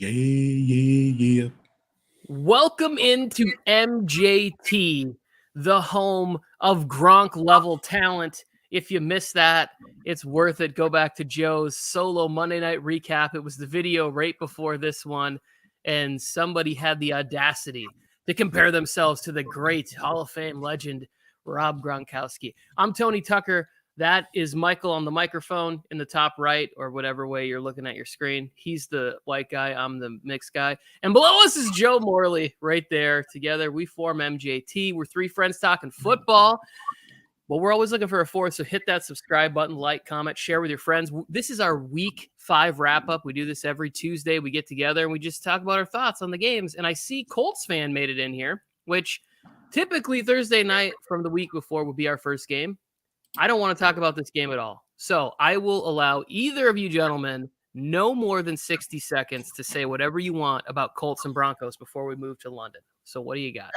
Yeah. Welcome into MJT, the home of Gronk-level talent. If you missed that, it's worth it. Go back to Joe's solo Monday night recap. It was the video right before this one, and somebody had the audacity to compare themselves to the great Hall of Fame legend, Rob Gronkowski. I'm Tony Tucker. That is Michael on the microphone in the top right, or whatever way you're looking at your screen. He's the white guy. I'm the mixed guy. And below us is Joe Morley right there. Together, we form MJT. We're three friends talking football. But we're always looking for a fourth, so hit that subscribe button, like, comment, share with your friends. This is our Week 5 wrap-up. We do this every Tuesday. We get together, and we just talk about our thoughts on the games. And I see Colts fan made it in here, which typically Thursday night from the week before would be our first game. I don't want to talk about this game at all. So I will allow either of you gentlemen no more than 60 seconds to say whatever you want about Colts and Broncos before we move to London. So what do you got?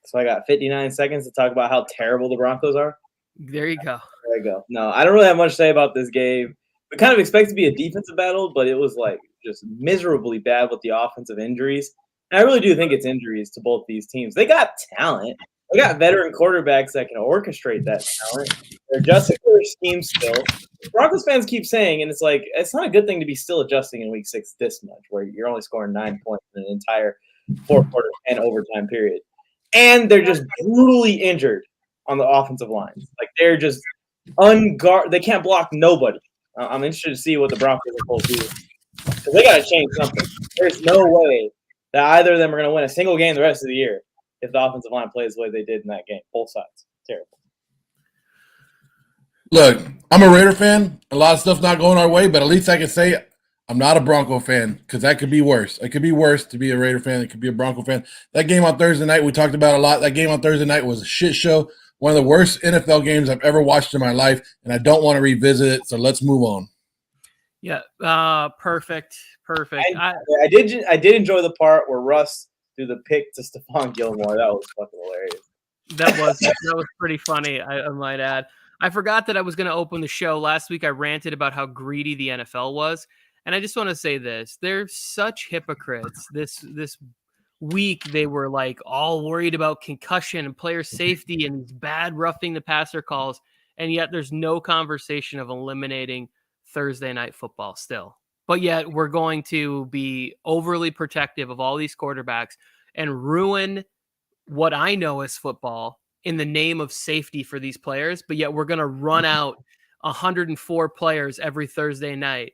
So I got 59 seconds to talk about how terrible the Broncos are. There you go. There you go. No, I don't really have much to say about this game. We kind of expect it to be a defensive battle, but it was like just miserably bad with the offensive injuries. And I really do think it's injuries to both these teams. They got talent. They got veteran quarterbacks that can orchestrate that talent. They're adjusting to their scheme still. Broncos fans keep saying, and it's like, it's not a good thing to be still adjusting in week 6 this much, where you're only scoring 9 points in an entire fourth quarter and overtime period. And they're just brutally injured on the offensive lines. Like, they're just unguarded. They can't block nobody. I'm interested to see what the Broncos are supposed to do. Because they got to change something. There's no way that either of them are going to win a single game the rest of the year if the offensive line plays the way they did in that game. Both sides. Terrible. Look, I'm a Raider fan. A lot of stuff's not going our way, but at least I can say I'm not a Bronco fan, because that could be worse. It could be worse to be a Raider fan. It could be a Bronco fan. That game on Thursday night, we talked about a lot. That game on Thursday night was a shit show. One of the worst NFL games I've ever watched in my life, and I don't want to revisit it, so let's move on. Yeah, perfect. I did enjoy the part where Russ threw the pick to Stephon Gilmore. That was fucking hilarious. That was pretty funny, I might add. I forgot that I was going to open the show. Last week I ranted about how greedy the NFL was. And I just want to say this. They're such hypocrites. This week they were like all worried about concussion and player safety and these bad roughing the passer calls. And yet there's no conversation of eliminating Thursday night football still. But yet we're going to be overly protective of all these quarterbacks and ruin what I know as football in the name of safety for these players. But yet we're going to run out 104 players every Thursday night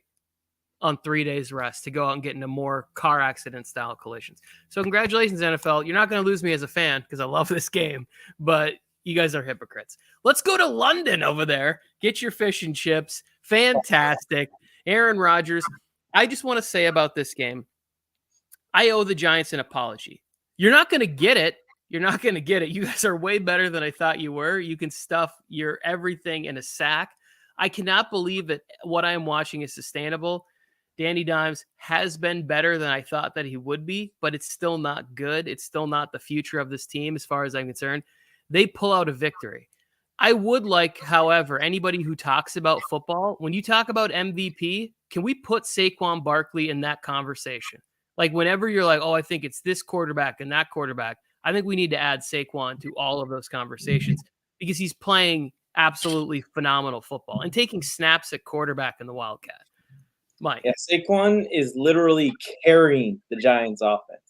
on 3 days rest to go out and get into more car accident style collisions. So congratulations, NFL. You're not going to lose me as a fan because I love this game, but you guys are hypocrites. Let's go to London over there. Get your fish and chips. Fantastic. Aaron Rodgers. I just want to say about this game, I owe the Giants an apology. You're not going to get it. You're not going to get it. You guys are way better than I thought you were. You can stuff your everything in a sack. I cannot believe that what I am watching is sustainable. Danny Dimes has been better than I thought that he would be, but it's still not good. It's still not the future of this team as far as I'm concerned. They pull out a victory. I would like, however, anybody who talks about football, when you talk about MVP, can we put Saquon Barkley in that conversation? Like whenever you're like, oh, I think it's this quarterback and that quarterback, I think we need to add Saquon to all of those conversations because he's playing absolutely phenomenal football and taking snaps at quarterback in the Wildcat. Mike. Yeah, Saquon is literally carrying the Giants' offense.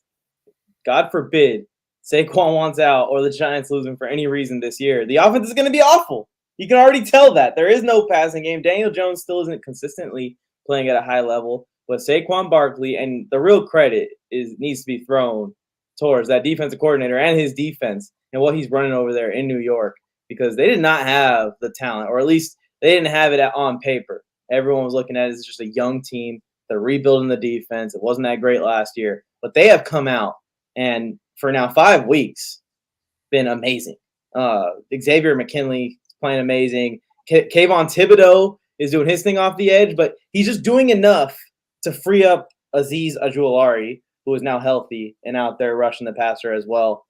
God forbid Saquon wants out or the Giants losing for any reason this year. The offense is going to be awful. You can already tell that. There is no passing game. Daniel Jones still isn't consistently playing at a high level. But Saquon Barkley, and the real credit needs to be thrown towards that defensive coordinator and his defense and what he's running over there in New York, because they did not have the talent, or at least they didn't have it on paper. Everyone was looking at it as just a young team. They're rebuilding the defense. It wasn't that great last year, but they have come out and for now 5 weeks been amazing. Xavier McKinley is playing amazing. Kayvon Thibodeau is doing his thing off the edge, but he's just doing enough to free up Azeez Ojulari, who is now healthy and out there rushing the passer as well.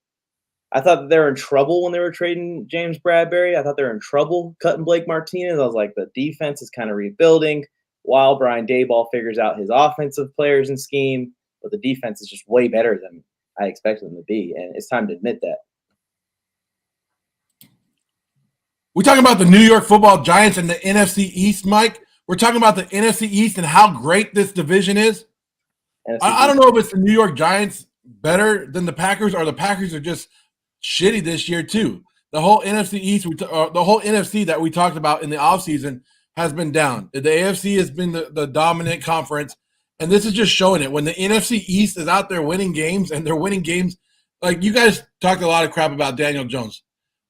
I thought that they were in trouble when they were trading James Bradbury. I thought they were in trouble cutting Blake Martinez. I was like, the defense is kind of rebuilding while Brian Daboll figures out his offensive players and scheme. but the defense is just way better than I expected them to be, and it's time to admit that. We're talking about the New York Football Giants and the NFC East, Mike. We're talking about the NFC East and how great this division is. I don't know if it's the New York Giants better than the Packers, or the Packers are just shitty this year too. The whole NFC East, the whole NFC that we talked about in the offseason has been down. The AFC has been the dominant conference, and this is just showing it. When the NFC East is out there winning games, and they're winning games, like you guys talked a lot of crap about Daniel Jones.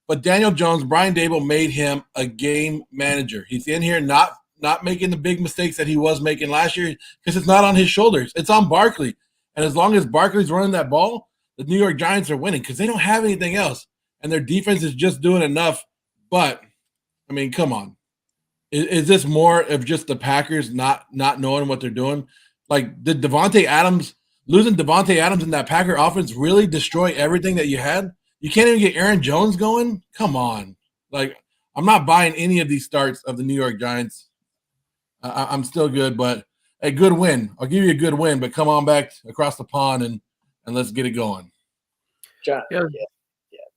But Daniel Jones, Brian Dable made him a game manager. He's in here not making the big mistakes that he was making last year because it's not on his shoulders. It's on Barkley. And as long as Barkley's running that ball, the New York Giants are winning because they don't have anything else. And their defense is just doing enough. But, I mean, come on. Is this more of just the Packers not knowing what they're doing? Like, did losing Devontae Adams in that Packer offense really destroy everything that you had? You can't even get Aaron Jones going? Come on. Like, I'm not buying any of these starts of the New York Giants. I'm still good, but a good win. I'll give you a good win, but come on back across the pond and let's get it going.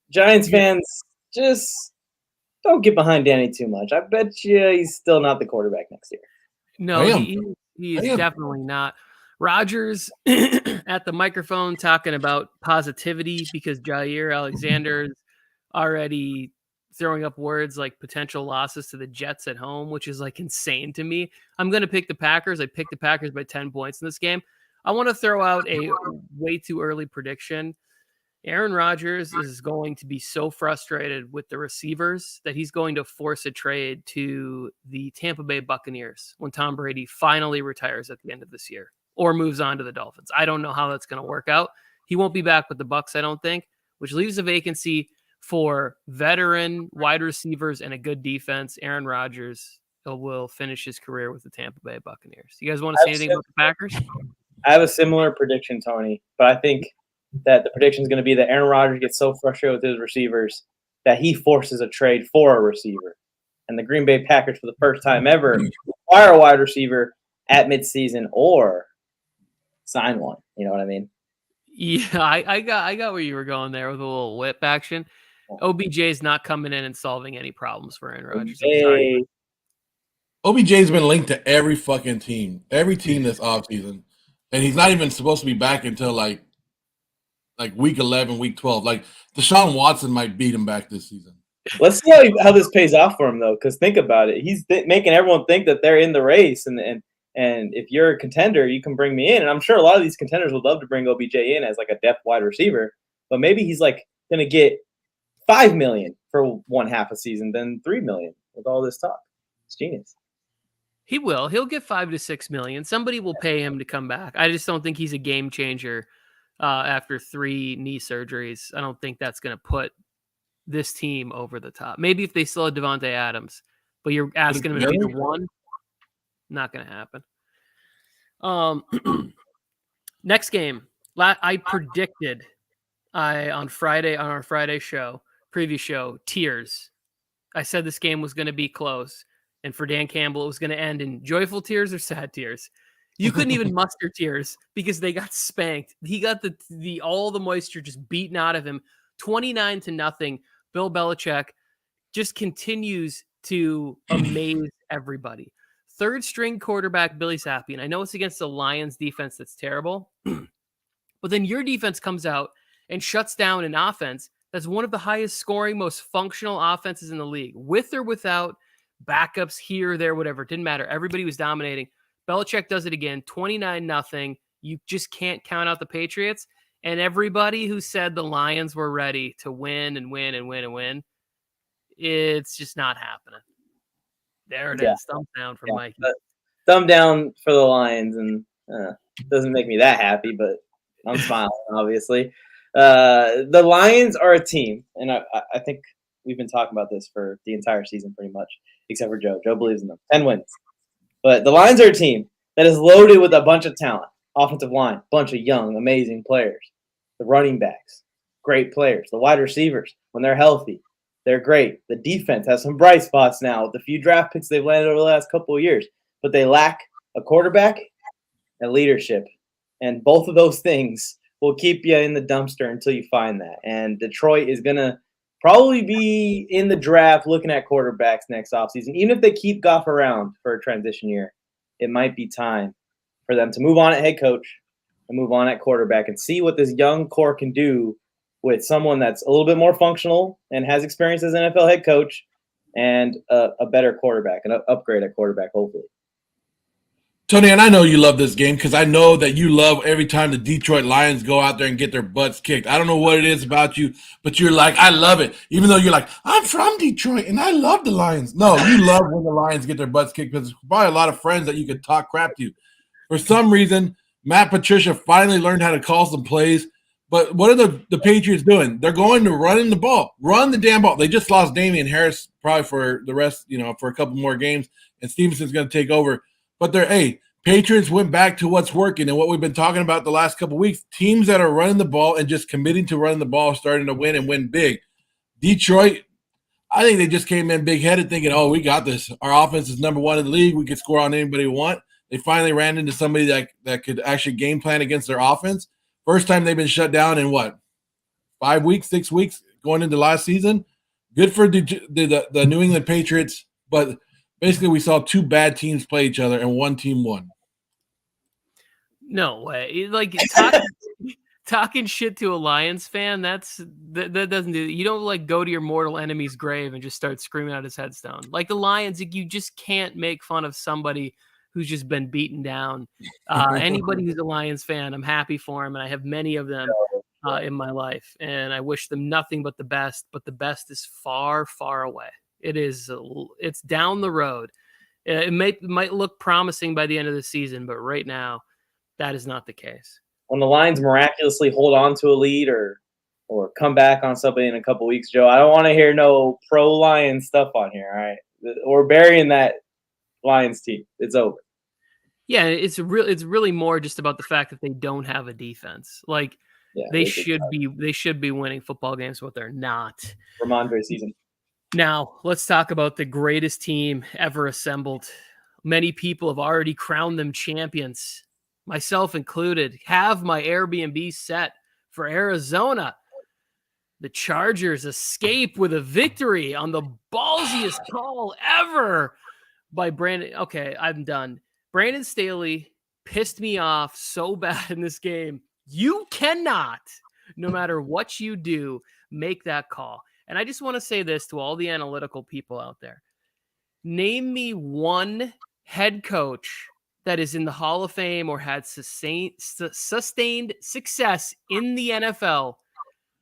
Giants fans, just don't get behind Danny too much. I bet you he's still not the quarterback next year. No, he is definitely not. Rodgers at the microphone talking about positivity because Jair Alexander is already throwing up words like potential losses to the Jets at home, which is like insane to me. I'm going to pick the Packers. I picked the Packers by 10 points in this game. I want to throw out a way too early prediction. Aaron Rodgers is going to be so frustrated with the receivers that he's going to force a trade to the Tampa Bay Buccaneers when Tom Brady finally retires at the end of this year or moves on to the Dolphins. I don't know how that's going to work out. He won't be back with the Bucs, I don't think, which leaves a vacancy for veteran wide receivers and a good defense. Aaron Rodgers will finish his career with the Tampa Bay Buccaneers. You guys want to say anything about the Packers? I have a similar prediction, Tony, but I think that the prediction is going to be that Aaron Rodgers gets so frustrated with his receivers that he forces a trade for a receiver. And the Green Bay Packers, for the first time ever, acquire a wide receiver at midseason or sign one. You know what I mean? Yeah, I got where you were going there with a little whip action. OBJ is not coming in and solving any problems for Aaron Rodgers. OBJ's been linked to every fucking team, every team this offseason. And he's not even supposed to be back until like week 11, week 12. Like Deshaun Watson might beat him back this season. Let's see how this pays off for him, though, because think about it. He's making everyone think that they're in the race. And if you're a contender, you can bring me in. And I'm sure a lot of these contenders would love to bring OBJ in as like a depth wide receiver. But maybe he's like going to get $5 million for one half a season, then $3 million with all this talk. It's genius. He will. He'll get $5 to $6 million. Somebody will pay him to come back. I just don't think he's a game changer after 3 knee surgeries. I don't think that's going to put this team over the top. Maybe if they still had Devontae Adams, but you're asking him to be the one. Not going to happen. Next game. I predicted on our Friday show, preview show, tears. I said this game was going to be close. And for Dan Campbell, it was going to end in joyful tears or sad tears. You couldn't even muster tears because they got spanked. He got the all the moisture just beaten out of him. 29-0. Bill Belichick just continues to amaze everybody. Third string quarterback Billy Zappi, and I know it's against the Lions defense that's terrible, but then your defense comes out and shuts down an offense that's one of the highest scoring, most functional offenses in the league, with or without backups here, there, whatever. It didn't matter. Everybody was dominating. Belichick does it again, 29-0. You just can't count out the Patriots. And everybody who said the Lions were ready to win and win and win and win, it's just not happening. There it is. Thumb down for Mike. Thumb down for the Lions, and doesn't make me that happy, but I'm smiling, obviously. The Lions are a team, and I think we've been talking about this for the entire season pretty much, except for Joe. Joe believes in them. 10 wins. But the Lions are a team that is loaded with a bunch of talent. Offensive line, bunch of young, amazing players. The running backs, great players. The wide receivers, when they're healthy, they're great. The defense has some bright spots now with the few draft picks they've landed over the last couple of years. But they lack a quarterback and leadership. And both of those things will keep you in the dumpster until you find that. And Detroit is going to probably be in the draft looking at quarterbacks next offseason. Even if they keep Goff around for a transition year, it might be time for them to move on at head coach and move on at quarterback and see what this young core can do with someone that's a little bit more functional and has experience as an NFL head coach and a better quarterback, an upgrade at quarterback, hopefully. Tony, and I know you love this game because I know that you love every time the Detroit Lions go out there and get their butts kicked. I don't know what it is about you, but you're like, I love it. Even though you're like, I'm from Detroit and I love the Lions. No, you love when the Lions get their butts kicked because there's probably a lot of friends that you could talk crap to. For some reason, Matt Patricia finally learned how to call some plays. But what are the Patriots doing? They're going to run the ball. Run the damn ball. They just lost Damian Harris probably for the rest, for a couple more games, and Stevenson's going to take over. But Patriots went back to what's working and what we've been talking about the last couple of weeks. Teams that are running the ball and just committing to running the ball are starting to win and win big. Detroit, I think they just came in big-headed thinking, oh, we got this. Our offense is number one in the league. We can score on anybody we want. They finally ran into somebody that could actually game plan against their offense. First time they've been shut down in 5 weeks, 6 weeks going into last season. Good for the New England Patriots, but basically we saw two bad teams play each other and one team won. No way. Talking shit to a Lions fan, that doesn't do. You don't go to your mortal enemy's grave and just start screaming out his headstone. Like the Lions, you just can't make fun of somebody who's just been beaten down. Anybody who's a Lions fan, I'm happy for him, and I have many of them in my life, and I wish them nothing but the best. But the best is far, far away. It's down the road. It might look promising by the end of the season, but right now, that is not the case. When the Lions miraculously hold on to a lead or come back on somebody in a couple weeks, Joe, I don't want to hear no pro-Lions stuff on here, all right? We're burying that Lions team. It's over. Yeah, it's really more just about the fact that they don't have a defense. They should be winning football games, but they're not. Ramondre season. Now, let's talk about the greatest team ever assembled. Many people have already crowned them champions, myself included. Have my Airbnb set for Arizona. The Chargers escape with a victory on the ballsiest call ever by Brandon. Okay, I'm done. Brandon Staley pissed me off so bad in this game. You cannot, no matter what you do, make that call. And I just want to say this to all the analytical people out there. Name me one head coach that is in the Hall of Fame or had sustained success in the NFL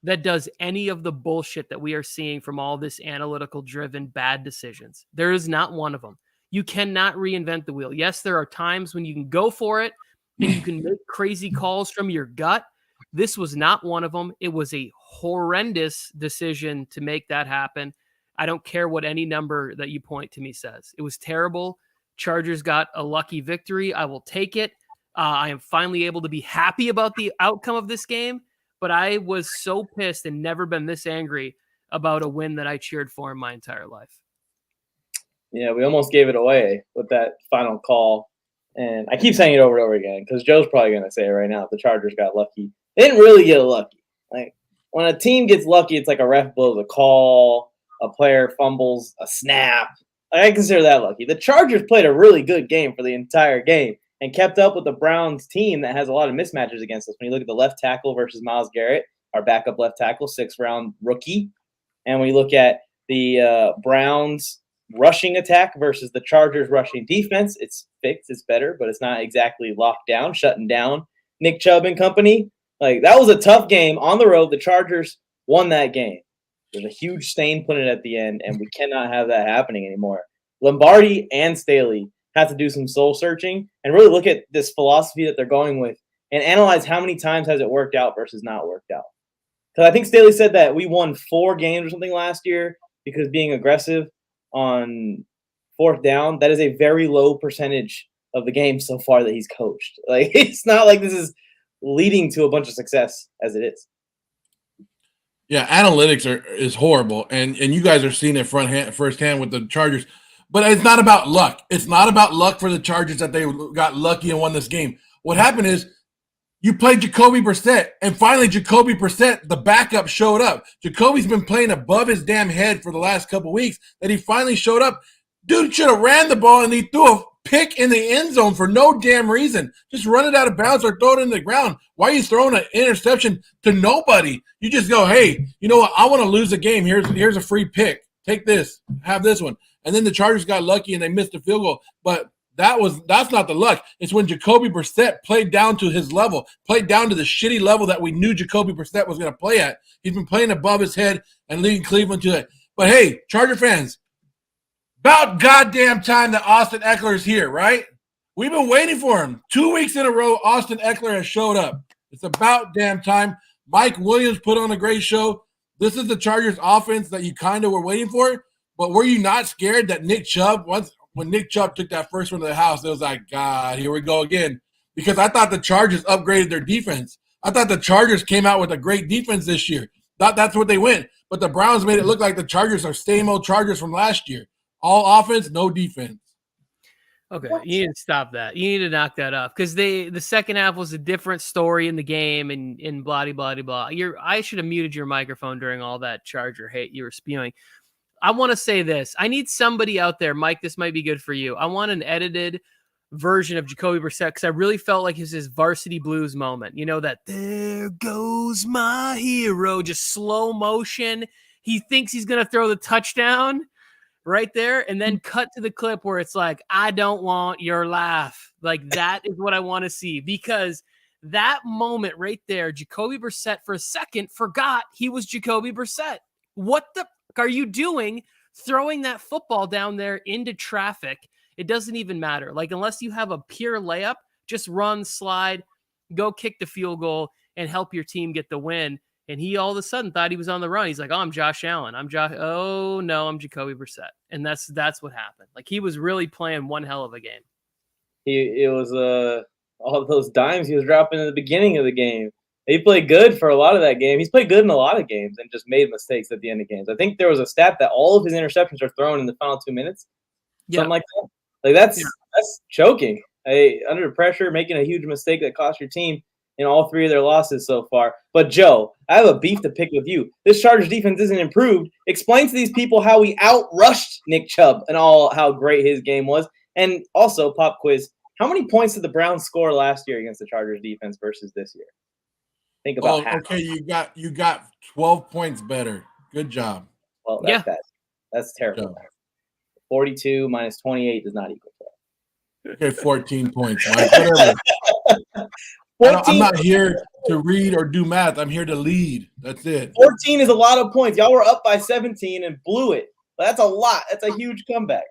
that does any of the bullshit that we are seeing from all this analytical-driven bad decisions. There is not one of them. You cannot reinvent the wheel. Yes, there are times when you can go for it and you can make crazy calls from your gut. This was not one of them. It was a horrendous decision to make that happen. I don't care what any number that you point to me says. It was terrible. Chargers got a lucky victory. I will take it. I am finally able to be happy about the outcome of this game, but I was so pissed and never been this angry about a win that I cheered for in my entire life. Yeah, we almost gave it away with that final call. And I keep saying it over and over again because Joe's probably going to say it right now. The Chargers got lucky. They didn't really get lucky. When a team gets lucky, it's like a ref blows a call, a player fumbles, a snap. I consider that lucky. The Chargers played a really good game for the entire game and kept up with the Browns team that has a lot of mismatches against us. When you look at the left tackle versus Myles Garrett, our backup left tackle, 6th-round rookie. And when you look at the Browns rushing attack versus the Chargers rushing defense, it's fixed, it's better, but it's not exactly locked down, shutting down Nick Chubb and company. That was a tough game on the road. The Chargers won that game. There's a huge stain put in at the end, and we cannot have that happening anymore. Lombardi and Staley have to do some soul searching and really look at this philosophy that they're going with and analyze how many times has it worked out versus not worked out. Because I think Staley said that we won 4 games or something last year because being aggressive on 4th down, that is a very low percentage of the games so far that he's coached. It's not like this is leading to a bunch of success as it is. Yeah, analytics is horrible, and you guys are seeing it firsthand with the Chargers. But it's not about luck. It's not about luck for the Chargers that they got lucky and won this game. What happened is You played Jacoby Brissett, and finally Jacoby Brissett, the backup, showed up. Jacoby's been playing above his damn head for the last couple weeks, that he finally showed up. Dude should have ran the ball, and he threw a pick in the end zone for no damn reason. Just run it out of bounds or throw it in the ground. Why are you throwing an interception to nobody? You just go, hey, you know what? I want to lose the game. Here's a free pick. Take this. Have this one. And then the Chargers got lucky, and they missed a field goal. But that's not the luck. It's when Jacoby Brissett played down to his level, played down to the shitty level that we knew Jacoby Brissett was going to play at. He's been playing above his head and leading Cleveland to it. But hey, Charger fans, about goddamn time that Austin Eckler is here, right? We've been waiting for him. 2 weeks in a row, Austin Eckler has showed up. It's about damn time. Mike Williams put on a great show. This is the Chargers offense that you kind of were waiting for. But were you not scared that Nick Chubb, when Nick Chubb took that first one to the house, it was like, God, here we go again. Because I thought the Chargers upgraded their defense. I thought the Chargers came out with a great defense this year. Thought that's what they went. But the Browns made it look like the Chargers are same old Chargers from last year. All offense, no defense. Okay, you need to stop that. You need to knock that off because the second half was a different story in the game and blah, blah, blah, blah. I should have muted your microphone during all that Charger hate you were spewing. I want to say this. I need somebody out there, Mike, this might be good for you. I want an edited version of Jacoby Brissett because I really felt like it was his Varsity Blues moment. You know, that there goes my hero, just slow motion. He thinks he's going to throw the touchdown right there and then cut to the clip where it's like, I don't want your laugh. Like that is what I want to see because that moment right there, Jacoby Brissett for a second forgot he was Jacoby Brissett. What the are you doing throwing that football down there into traffic? It doesn't even matter. Like, unless you have a pure layup, just run, slide, go kick the field goal and help your team get the win. And he all of a sudden thought he was on the run. He's like, oh, I'm Josh Allen. Oh, no, I'm Jacoby Brissett. And that's what happened. Like, he was really playing one hell of a game. It was all those dimes he was dropping in the beginning of the game. He played good for a lot of that game. He's played good in a lot of games and just made mistakes at the end of games. I think there was a stat that all of his interceptions are thrown in the final 2 minutes. Something like that. Like that's choking. Under pressure, making a huge mistake that cost your team in all three of their losses so far. But Joe, I have a beef to pick with you. This Chargers defense isn't improved. Explain to these people how we outrushed Nick Chubb and how great his game was. And also, pop quiz, how many points did the Browns score last year against the Chargers defense versus this year? Think about half. Okay, you got 12 points better. Good job. Well, that's bad. That's terrible. 42 minus 28 does not equal 12. Okay, 14 points, Mike. Whatever. I'm not here to read or do math. I'm here to lead. That's it. 14 is a lot of points. Y'all were up by 17 and blew it. That's a lot. That's a huge comeback.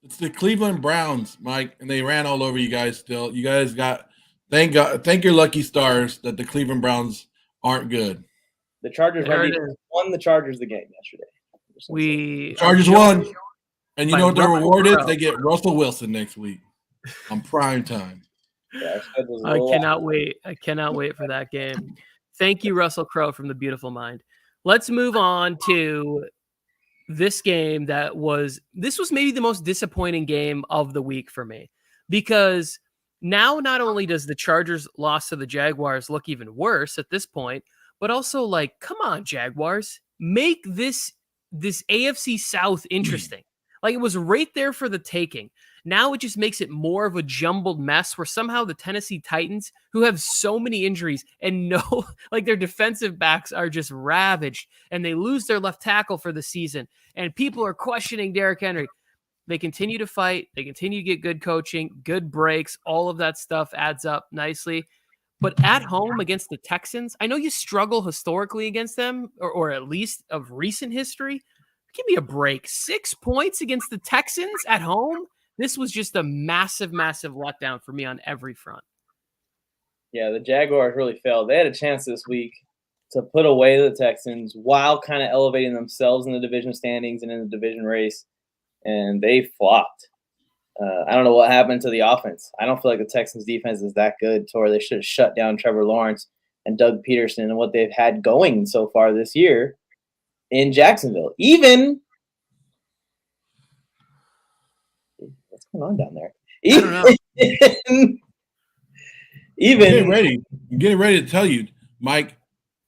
It's the Cleveland Browns, Mike, and they ran all over you guys still. You guys got thank God, thank your lucky stars that the Cleveland Browns aren't good. The Chargers won the Chargers the game yesterday. The Chargers won. And you know what their reward is? They get Russell Wilson next week on prime time. Yeah, I cannot wait. I cannot wait for that game. Thank you, Russell Crowe from the Beautiful Mind. Let's move on to this game this was maybe the most disappointing game of the week for me because now not only does the Chargers loss to the Jaguars look even worse at this point, but also like, come on, Jaguars, make this AFC South interesting. Like it was right there for the taking. Now it just makes it more of a jumbled mess where somehow the Tennessee Titans, who have so many injuries and like their defensive backs are just ravaged and they lose their left tackle for the season. And people are questioning Derrick Henry. They continue to fight. They continue to get good coaching, good breaks. All of that stuff adds up nicely. But at home against the Texans, I know you struggle historically against them or at least of recent history. Give me a break. 6 points against the Texans at home? This was just a massive, massive letdown for me on every front. Yeah, the Jaguars really failed. They had a chance this week to put away the Texans while kind of elevating themselves in the division standings and in the division race, and they flopped. I don't know what happened to the offense. I don't feel like the Texans defense is that good to where they should have shut down Trevor Lawrence and Doug Peterson and what they've had going so far this year in Jacksonville. What's going on down there? Even I'm getting ready to tell you, Mike.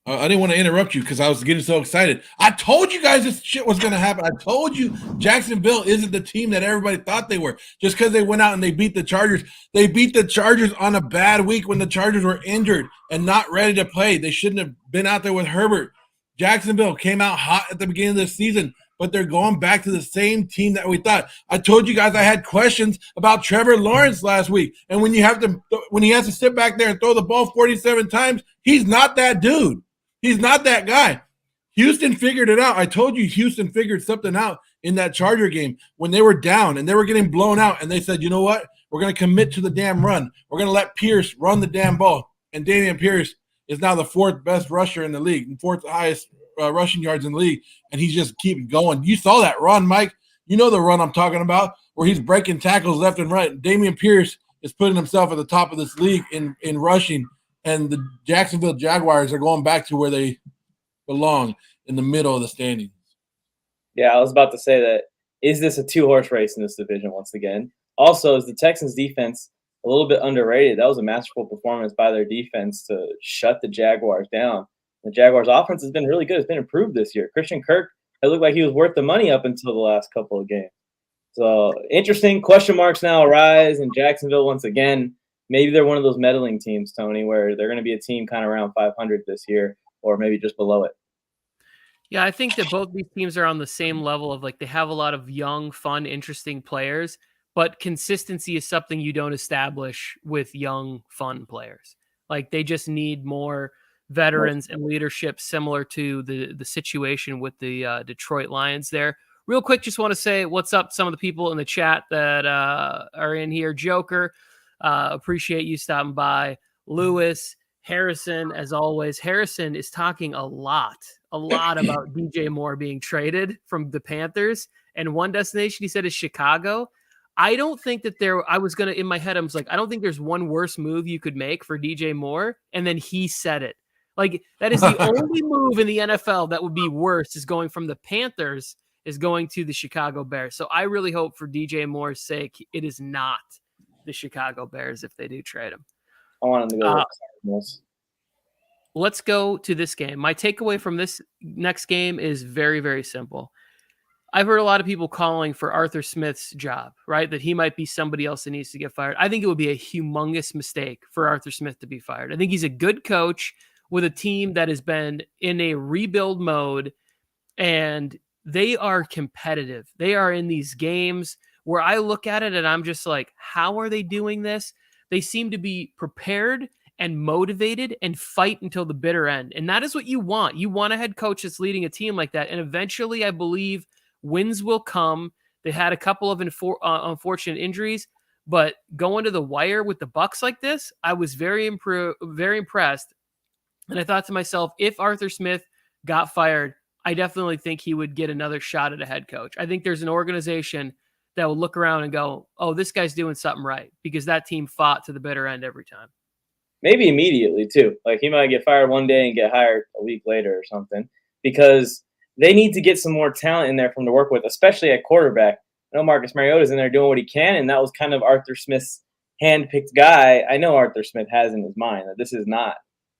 I didn't want to interrupt you because I was getting so excited. I told you guys this shit was going to happen. I told you Jacksonville isn't the team that everybody thought they were. Just because they went out and they beat the Chargers. They beat the Chargers on a bad week when the Chargers were injured and not ready to play. They shouldn't have been out there with Herbert. Jacksonville came out hot at the beginning of the season, but they're going back to the same team that we thought. I told you guys I had questions about Trevor Lawrence last week. And when he has to sit back there and throw the ball 47 times, he's not that dude. He's not that guy. Houston figured it out. I told you Houston figured something out in that Charger game when they were down and they were getting blown out. And they said, you know what? We're going to commit to the damn run. We're going to let Pierce run the damn ball. And Damian Pierce is now the fourth best rusher in the league and fourth highest rushing yards in the league. And he's just keep going. You saw that run, Mike. You know the run I'm talking about where he's breaking tackles left and right. Damian Pierce is putting himself at the top of this league in rushing. And the Jacksonville Jaguars are going back to where they belong in the middle of the standings. Yeah, I was about to say that. Is this a two-horse race in this division once again? Also, is the Texans' defense a little bit underrated? That was a masterful performance by their defense to shut the Jaguars down. The Jaguars' offense has been really good. It's been improved this year. Christian Kirk, it looked like he was worth the money up until the last couple of games. So, interesting question marks now arise in Jacksonville once again. Maybe they're one of those meddling teams, Tony, where they're going to be a team kind of around 500 this year or maybe just below it. Yeah, I think that both these teams are on the same level of like they have a lot of young, fun, interesting players, but consistency is something you don't establish with young, fun players. Like they just need more veterans and leadership similar to the situation with the Detroit Lions there. Real quick, just want to say what's up to some of the people in the chat that are in here. Joker, appreciate you stopping by. Lewis, Harrison, as always. Harrison is talking a lot about DJ Moore being traded from the Panthers. And one destination he said is Chicago. I don't think that in my head, I was like, I don't think there's one worse move you could make for DJ Moore. And then he said it. Like, that is the only move in the NFL that would be worse is going from the Panthers is going to the Chicago Bears. So I really hope for DJ Moore's sake, it is not the Chicago Bears if they do trade him. I want him to go. Let's go to this game. My takeaway from this next game is very, very simple. I've heard a lot of people calling for Arthur Smith's job, right? That he might be somebody else that needs to get fired. I think it would be a humongous mistake for Arthur Smith to be fired. I think he's a good coach with a team that has been in a rebuild mode, and they are competitive. They are in these games where I look at it and I'm just like, how are they doing this? They seem to be prepared and motivated and fight until the bitter end. And that is what you want. You want a head coach that's leading a team like that. And eventually, I believe wins will come. They had a couple of unfortunate injuries, but going to the wire with the Bucs like this, I was very impressed. And I thought to myself, if Arthur Smith got fired, I definitely think he would get another shot at a head coach. I think there's an organization that will look around and go, oh, this guy's doing something right, because that team fought to the bitter end every time. Maybe immediately, too. Like, he might get fired one day and get hired a week later or something, because they need to get some more talent in there from to work with, especially at quarterback. I know Marcus Mariota's in there doing what he can, and that was kind of Arthur Smith's hand-picked guy. I know Arthur Smith has in his mind that this is not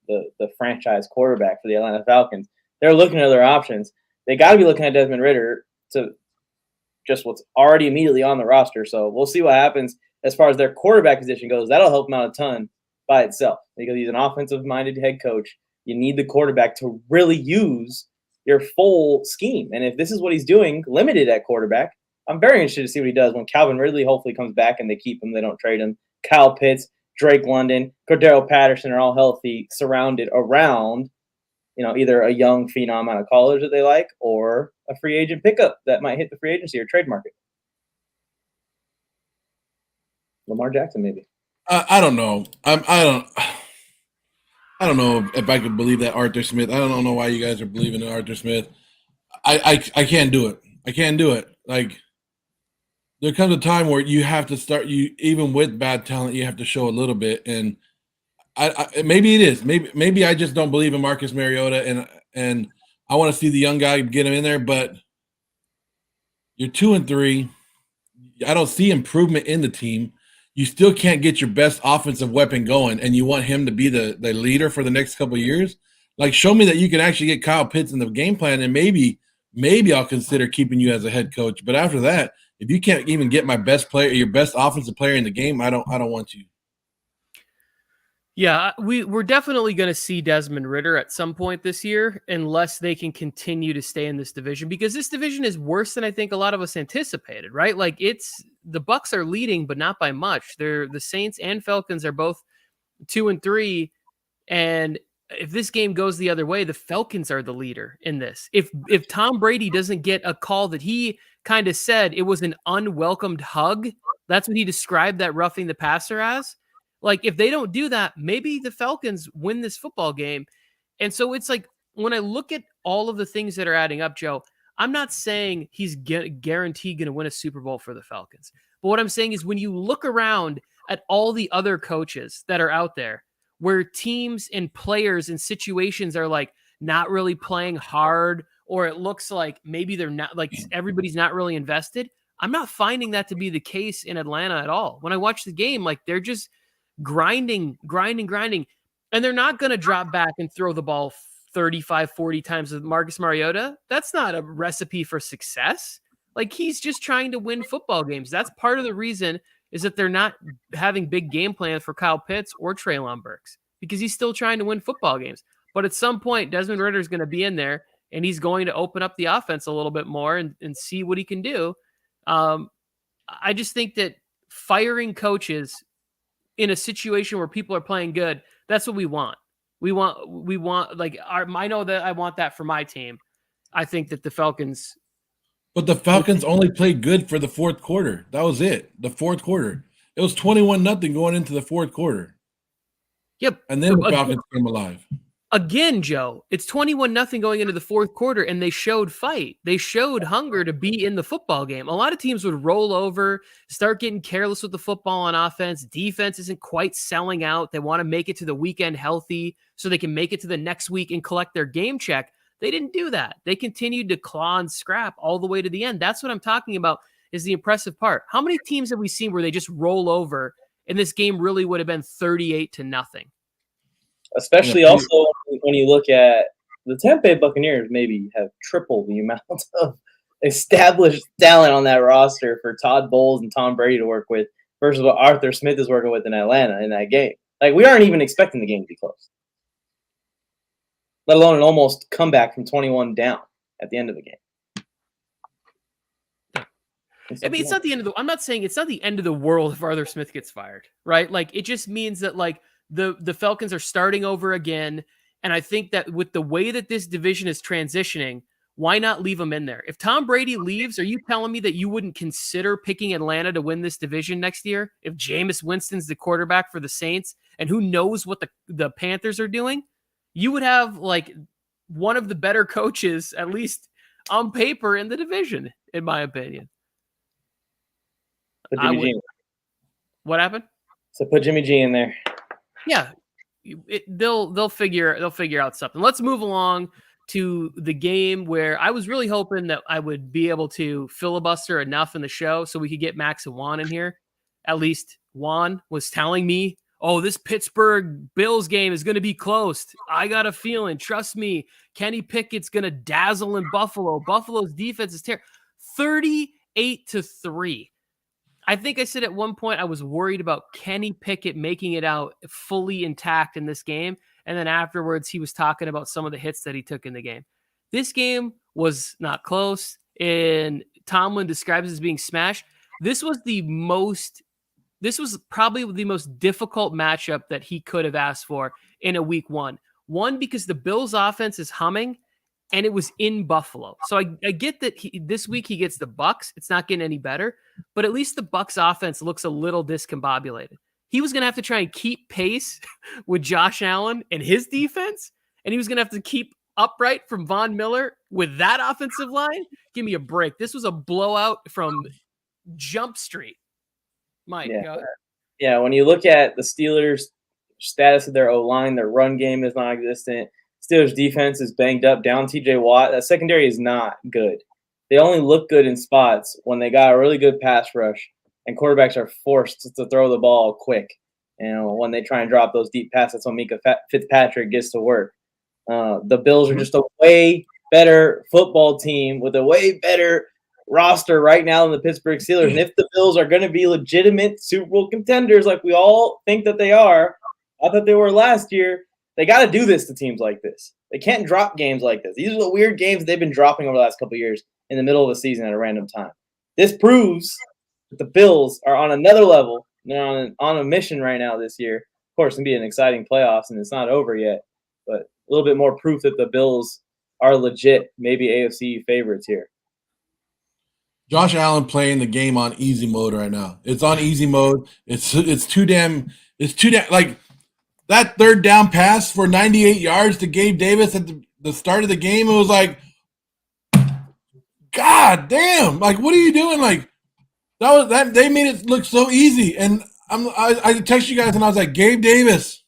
the franchise quarterback for the Atlanta Falcons. They're looking at other options. They got to be looking at Desmond Ridder to just what's already immediately on the roster. So we'll see what happens as far as their quarterback position goes. That'll help them out a ton by itself, because he's an offensive-minded head coach. You need the quarterback to really use your full scheme. And if this is what he's doing, limited at quarterback, I'm very interested to see what he does when Calvin Ridley hopefully comes back and they keep him. They don't trade him. Kyle Pitts, Drake London, Cordero Patterson are all healthy, surrounded around, either a young phenom out of college that they like or a free agent pickup that might hit the free agency or trade market. Lamar Jackson, maybe. I don't know. I don't know if I could believe that Arthur Smith. I don't know why you guys are believing in Arthur Smith. I can't do it. I can't do it. Like, there comes a time where you have to start. Even with bad talent, you have to show a little bit. And maybe it is. Maybe I just don't believe in Marcus Mariota, and I want to see the young guy get him in there. But you're 2-3. I don't see improvement in the team. you still can't get your best offensive weapon going, and you want him to be the leader for the next couple of years. Like, show me that you can actually get Kyle Pitts in the game plan, and maybe I'll consider keeping you as a head coach. But after that, if you can't even get my best player, your best offensive player in the game, I don't want you. Yeah, we're definitely going to see Desmond Ridder at some point this year, unless they can continue to stay in this division, because this division is worse than I think a lot of us anticipated, right? Like, the Bucs are leading, but not by much. The Saints and Falcons are both 2-3, and if this game goes the other way, the Falcons are the leader in this. If Tom Brady doesn't get a call that he kind of said it was an unwelcomed hug, that's what he described that roughing the passer as. Like, if they don't do that, maybe the Falcons win this football game. And so it's like, when I look at all of the things that are adding up, Joe, I'm not saying he's guaranteed going to win a Super Bowl for the Falcons. But what I'm saying is, when you look around at all the other coaches that are out there, where teams and players and situations are like not really playing hard, or it looks like maybe they're not, like everybody's not really invested, I'm not finding that to be the case in Atlanta at all. When I watch the game, like, they're just grinding, and they're not going to drop back and throw the ball 35, 40 times with Marcus Mariota. That's not a recipe for success. Like, he's just trying to win football games. That's part of the reason is that they're not having big game plans for Kyle Pitts or Treylon Burks, because he's still trying to win football games. But at some point, Desmond Ridder is going to be in there, and he's going to open up the offense a little bit more and see what he can do. I just think that firing coaches in a situation where people are playing good, that's what we want. We want like, I know that I want that for my team. I think that the Falcons. But the Falcons only played good for the fourth quarter. That was it. The fourth quarter. It was 21-0 going into the fourth quarter. Yep. And then the Falcons came alive. Again, Joe, it's 21-0 going into the fourth quarter, and they showed fight. They showed hunger to be in the football game. A lot of teams would roll over, start getting careless with the football on offense. Defense isn't quite selling out. They want to make it to the weekend healthy so they can make it to the next week and collect their game check. They didn't do that. They continued to claw and scrap all the way to the end. That's what I'm talking about, is the impressive part. How many teams have we seen where they just roll over and this game really would have been 38-0? Especially also when you look at the Tampa Bay Buccaneers, maybe have triple the amount of established talent on that roster for Todd Bowles and Tom Brady to work with versus what Arthur Smith is working with in Atlanta in that game. Like, we aren't even expecting the game to be close, let alone an almost comeback from 21 down at the end of the game. I mean, it's not the end of I'm not saying it's not the end of the world if Arthur Smith gets fired, right? Like, it just means that, like, the Falcons are starting over again. And I think that with the way that this division is transitioning, why not leave them in there? If Tom Brady leaves, are you telling me that you wouldn't consider picking Atlanta to win this division next year? If Jameis Winston's the quarterback for the Saints, and who knows what the Panthers are doing, you would have, like, one of the better coaches, at least on paper, in the division, in my opinion. Put Jimmy G in. What happened? So put Jimmy G in there. Yeah, they'll figure out something. Let's move along to the game where I was really hoping that I would be able to filibuster enough in the show so we could get Max and Juan in here. At least Juan was telling me, oh, this Pittsburgh Bills game is going to be close. I got a feeling. Trust me, Kenny Pickett's going to dazzle in Buffalo. Buffalo's defense is terrible. 38-3. I think I said at one point I was worried about Kenny Pickett making it out fully intact in this game. And then afterwards, he was talking about some of the hits that he took in the game. This game was not close, and Tomlin describes it as being smashed. This was probably the most difficult matchup that he could have asked for in a week one. One, because the Bills offense is humming, and it was in Buffalo. So I get that this week he gets the Bucs. It's not getting any better, but at least the Bucs offense looks a little discombobulated. He was going to have to try and keep pace with Josh Allen and his defense, and he was going to have to keep upright from Von Miller with that offensive line. Give me a break. This was a blowout from Jump Street. Mike, go ahead. Yeah, when you look at the Steelers' status of their O-line, their run game is non-existent. Steelers defense is banged up, down TJ Watt. That secondary is not good. They only look good in spots when they got a really good pass rush and quarterbacks are forced to throw the ball quick. When they try and drop those deep passes, when Mika Fitzpatrick gets to work. The Bills are just a way better football team with a way better roster right now than the Pittsburgh Steelers. And if the Bills are going to be legitimate Super Bowl contenders like we all think that they are, I thought they were last year, they got to do this to teams like this. They can't drop games like this. These are the weird games they've been dropping over the last couple of years in the middle of the season at a random time. This proves that the Bills are on another level. They're on a mission right now this year. Of course, it's going to be an exciting playoffs, and it's not over yet. But a little bit more proof that the Bills are legit, maybe AFC favorites here. Josh Allen playing the game on easy mode right now. It's on easy mode. It's too damn like that third down pass for 98 yards to Gabe Davis at the start of the game. It was like, God damn! Like, what are you doing? Like that they made it look so easy. And I texted you guys and I was like, Gabe Davis.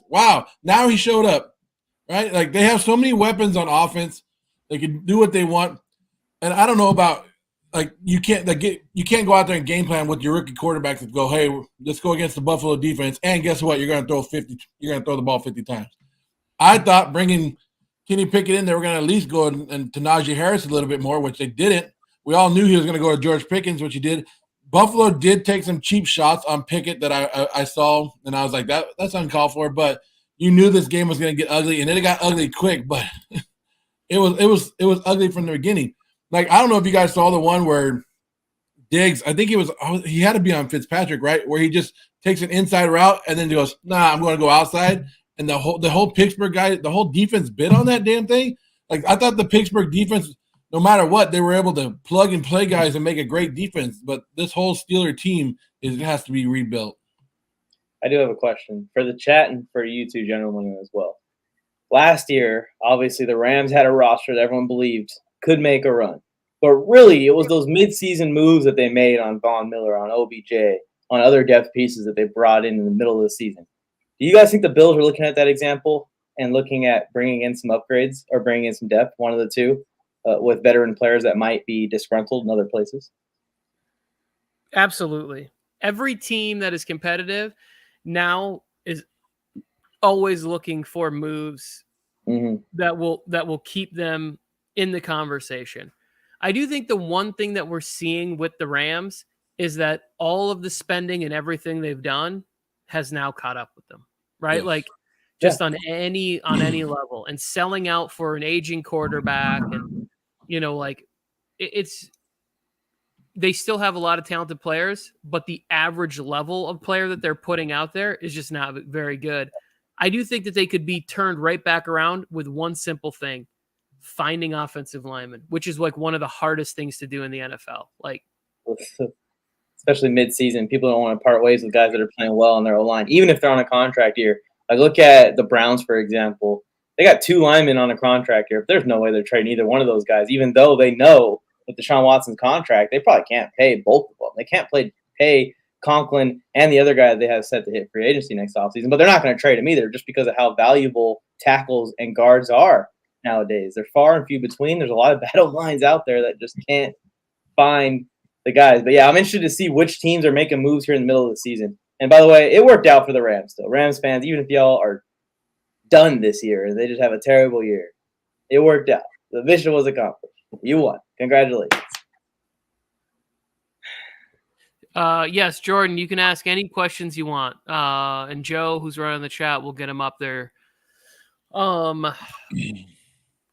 Wow, now he showed up, right? Like they have so many weapons on offense. They can do what they want. And I don't know about you can't go out there and game plan with your rookie quarterbacks and go, hey, let's go against the Buffalo defense. And guess what? You're going to throw the ball 50 times. I thought bringing Kenny Pickett in, they were going to at least go and to Najee Harris a little bit more, which they didn't. We all knew he was going to go to George Pickens, which he did. Buffalo did take some cheap shots on Pickett that I saw, and I was like, that's uncalled for. But you knew this game was going to get ugly, and it got ugly quick. But it was ugly from the beginning. Like, I don't know if you guys saw the one where Diggs, I think he had to be on Fitzpatrick, right? Where he just takes an inside route and then goes, nah, I'm going to go outside. And the whole Pittsburgh guy, the whole defense bit on that damn thing. Like, I thought the Pittsburgh defense, no matter what, they were able to plug and play guys and make a great defense. But this whole Steeler team has to be rebuilt. I do have a question for the chat and for you two gentlemen as well. Last year, obviously, the Rams had a roster that everyone believed could make a run. But really, it was those midseason moves that they made on Von Miller, on OBJ, on other depth pieces that they brought in the middle of the season. Do you guys think the Bills are looking at that example and looking at bringing in some upgrades or bringing in some depth, one of the two, with veteran players that might be disgruntled in other places? Absolutely. Every team that is competitive now is always looking for moves that will keep them in the conversation. I do think the one thing that we're seeing with the Rams is that all of the spending and everything they've done has now caught up with them, right? Yes. Like just on any level, and selling out for an aging quarterback, and they still have a lot of talented players, but the average level of player that they're putting out there is just not very good. I do think that they could be turned right back around with one simple thing: finding offensive linemen, which is like one of the hardest things to do in the NFL. Like, especially mid-season, people don't want to part ways with guys that are playing well on their O-line, even if they're on a contract year. Like, look at the Browns, for example. They got 2 linemen on a contract year. There's no way they're trading either one of those guys, even though they know with Deshaun Watson's contract, they probably can't pay both of them. They can't pay Conklin and the other guy they have set to hit free agency next offseason, but they're not going to trade him either just because of how valuable tackles and guards are nowadays. They're far and few between. There's a lot of battle lines out there that just can't find the guys. But yeah, I'm interested to see which teams are making moves here in the middle of the season. And by the way, it worked out for the Rams though. Rams fans, even if y'all are done this year and they just have a terrible year, it worked out. The mission was accomplished. You won. Congratulations. Yes, Jordan, you can ask any questions you want. And Joe, who's running the chat, will get him up there.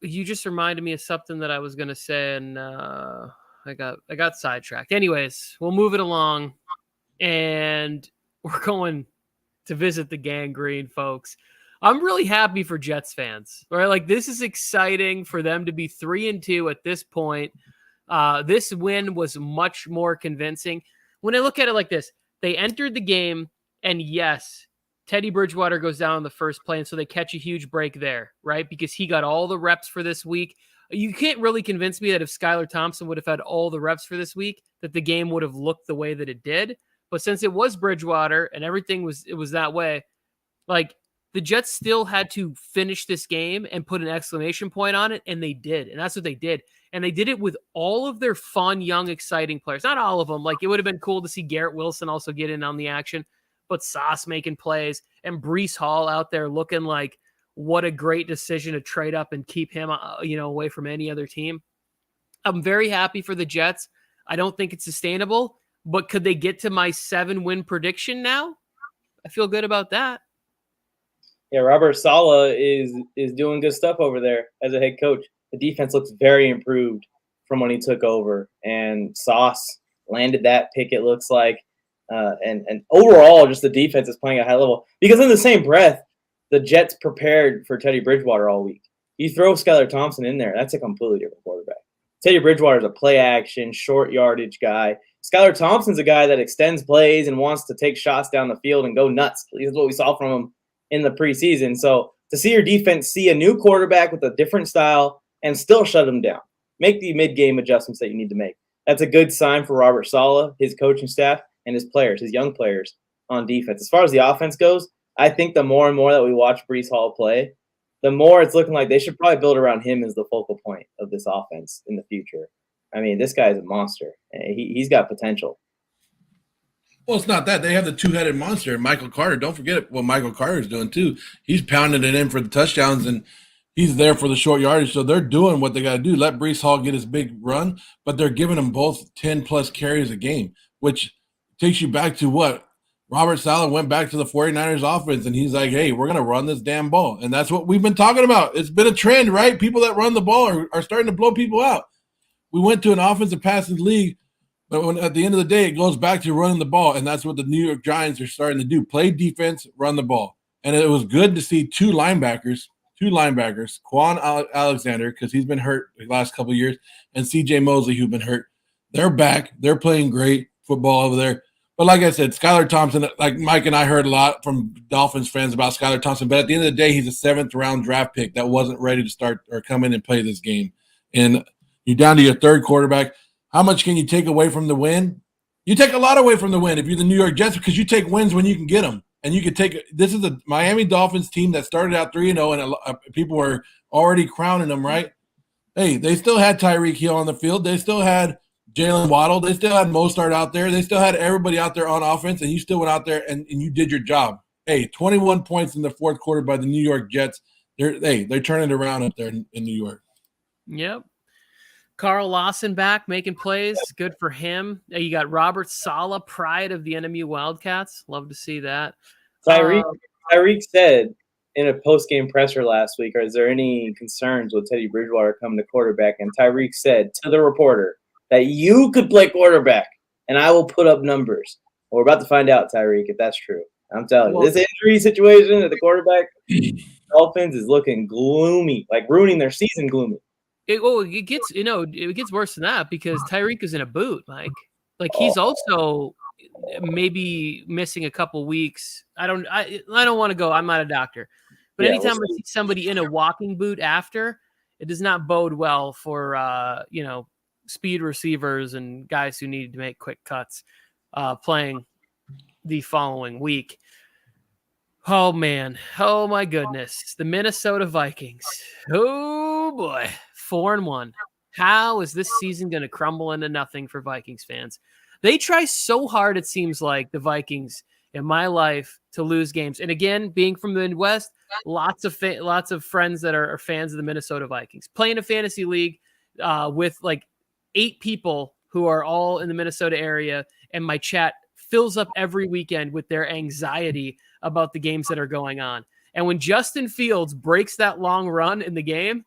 You just reminded me of something that I was going to say, and I got sidetracked. Anyways, we'll move it along, and we're going to visit the gangrene, folks. I'm really happy for Jets fans, right? Like, this is exciting for them to be 3-2 at this point. This win was much more convincing. When I look at it like this, they entered the game, and yes, Teddy Bridgewater goes down on the first play, and so they catch a huge break there, right? Because he got all the reps for this week. You can't really convince me that if Skylar Thompson would have had all the reps for this week, that the game would have looked the way that it did. But since it was Bridgewater and everything was that way, like, the Jets still had to finish this game and put an exclamation point on it, and they did. And that's what they did. And they did it with all of their fun, young, exciting players. Not all of them. Like, it would have been cool to see Garrett Wilson also get in on the action, but Sauce making plays and Breece Hall out there looking like what a great decision to trade up and keep him, away from any other team. I'm very happy for the Jets. I don't think it's sustainable, but could they get to my 7-win prediction now? I feel good about that. Yeah, Robert Saleh is doing good stuff over there as a head coach. The defense looks very improved from when he took over, and Sauce landed that pick, it looks like. And overall, just the defense is playing at a high level. Because in the same breath, the Jets prepared for Teddy Bridgewater all week. You throw Skylar Thompson in there, that's a completely different quarterback. Teddy Bridgewater is a play-action, short yardage guy. Skylar Thompson's a guy that extends plays and wants to take shots down the field and go nuts. That's what we saw from him in the preseason. So to see your defense see a new quarterback with a different style and still shut him down, make the mid-game adjustments that you need to make. That's a good sign for Robert Saleh, his coaching staff, and his players, his young players on defense. As far as the offense goes, I think the more and more that we watch Breece Hall play, the more it's looking like they should probably build around him as the focal point of this offense in the future. I mean, this guy is a monster. He's got potential. Well, it's not that. They have the two-headed monster, Michael Carter. Don't forget what Michael Carter is doing, too. He's pounding it in for the touchdowns, and he's there for the short yardage. So they're doing what they got to do. Let Breece Hall get his big run, but they're giving them both 10-plus carries a game, which takes you back to what? Robert Saleh went back to the 49ers offense, and he's like, hey, we're going to run this damn ball. And that's what we've been talking about. It's been a trend, right? People that run the ball are starting to blow people out. We went to an offensive passing league, but at the end of the day, it goes back to running the ball, and that's what the New York Giants are starting to do. Play defense, run the ball. And it was good to see two linebackers, Quan Alexander, because he's been hurt the last couple of years, and C.J. Mosley, who've been hurt. They're back. They're playing great football over there. But like I said, Skylar Thompson, like Mike and I heard a lot from Dolphins fans about Skylar Thompson, but at the end of the day, he's a 7th-round draft pick that wasn't ready to start or come in and play this game. And you're down to your third quarterback. How much can you take away from the win? You take a lot away from the win if you're the New York Jets, because you take wins when you can get them. And you could take – this is the Miami Dolphins team that started out 3-0, and people were already crowning them, right? Hey, they still had Tyreek Hill on the field. They still had Jalen Waddle. They still had Mostert out there. They still had everybody out there on offense, and you still went out there and you did your job. Hey, 21 points in the fourth quarter by the New York Jets. They're turning it around up there in New York. Yep. Carl Lawson back making plays. Good for him. You got Robert Saleh, pride of the NMU Wildcats. Love to see that. Tyreek said in a post-game presser last week, is there any concerns with Teddy Bridgewater coming to quarterback? And Tyreek said to the reporter that you could play quarterback and I will put up numbers. Well, we're about to find out, Tyreek, if that's true. I'm telling you, this injury situation at the quarterback Dolphins is looking gloomy, like ruining their season gloomy. It gets worse than that because Tyreek is in a boot, Mike. Like he's also maybe missing a couple weeks. I don't want to go. I'm not a doctor, but anytime I see somebody in a walking boot after, it does not bode well for speed receivers and guys who need to make quick cuts playing the following week. Oh man, oh my goodness, the Minnesota Vikings. Oh boy. 4-1. How is this season going to crumble into nothing for Vikings fans? They try so hard, it seems like, the Vikings in my life to lose games. And again, being from the Midwest, lots of friends that are fans of the Minnesota Vikings. Playing a fantasy league with like 8 people who are all in the Minnesota area, and my chat fills up every weekend with their anxiety about the games that are going on. And when Justin Fields breaks that long run in the game,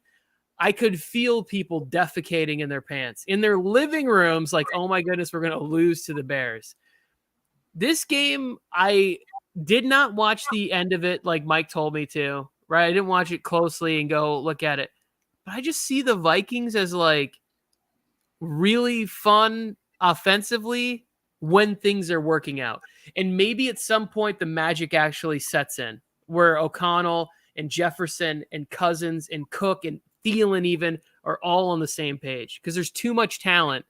I could feel people defecating in their pants, in their living rooms, like, oh my goodness, we're going to lose to the Bears. This game, I did not watch the end of it like Mike told me to, right? I didn't watch it closely and go look at it. But I just see the Vikings as like really fun offensively when things are working out. And maybe at some point the magic actually sets in where O'Connell and Jefferson and Cousins and Cook and Thielen even are all on the same page because there's too much talent.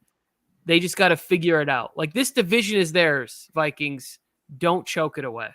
They just got to figure it out. Like this division is theirs, Vikings. Don't choke it away.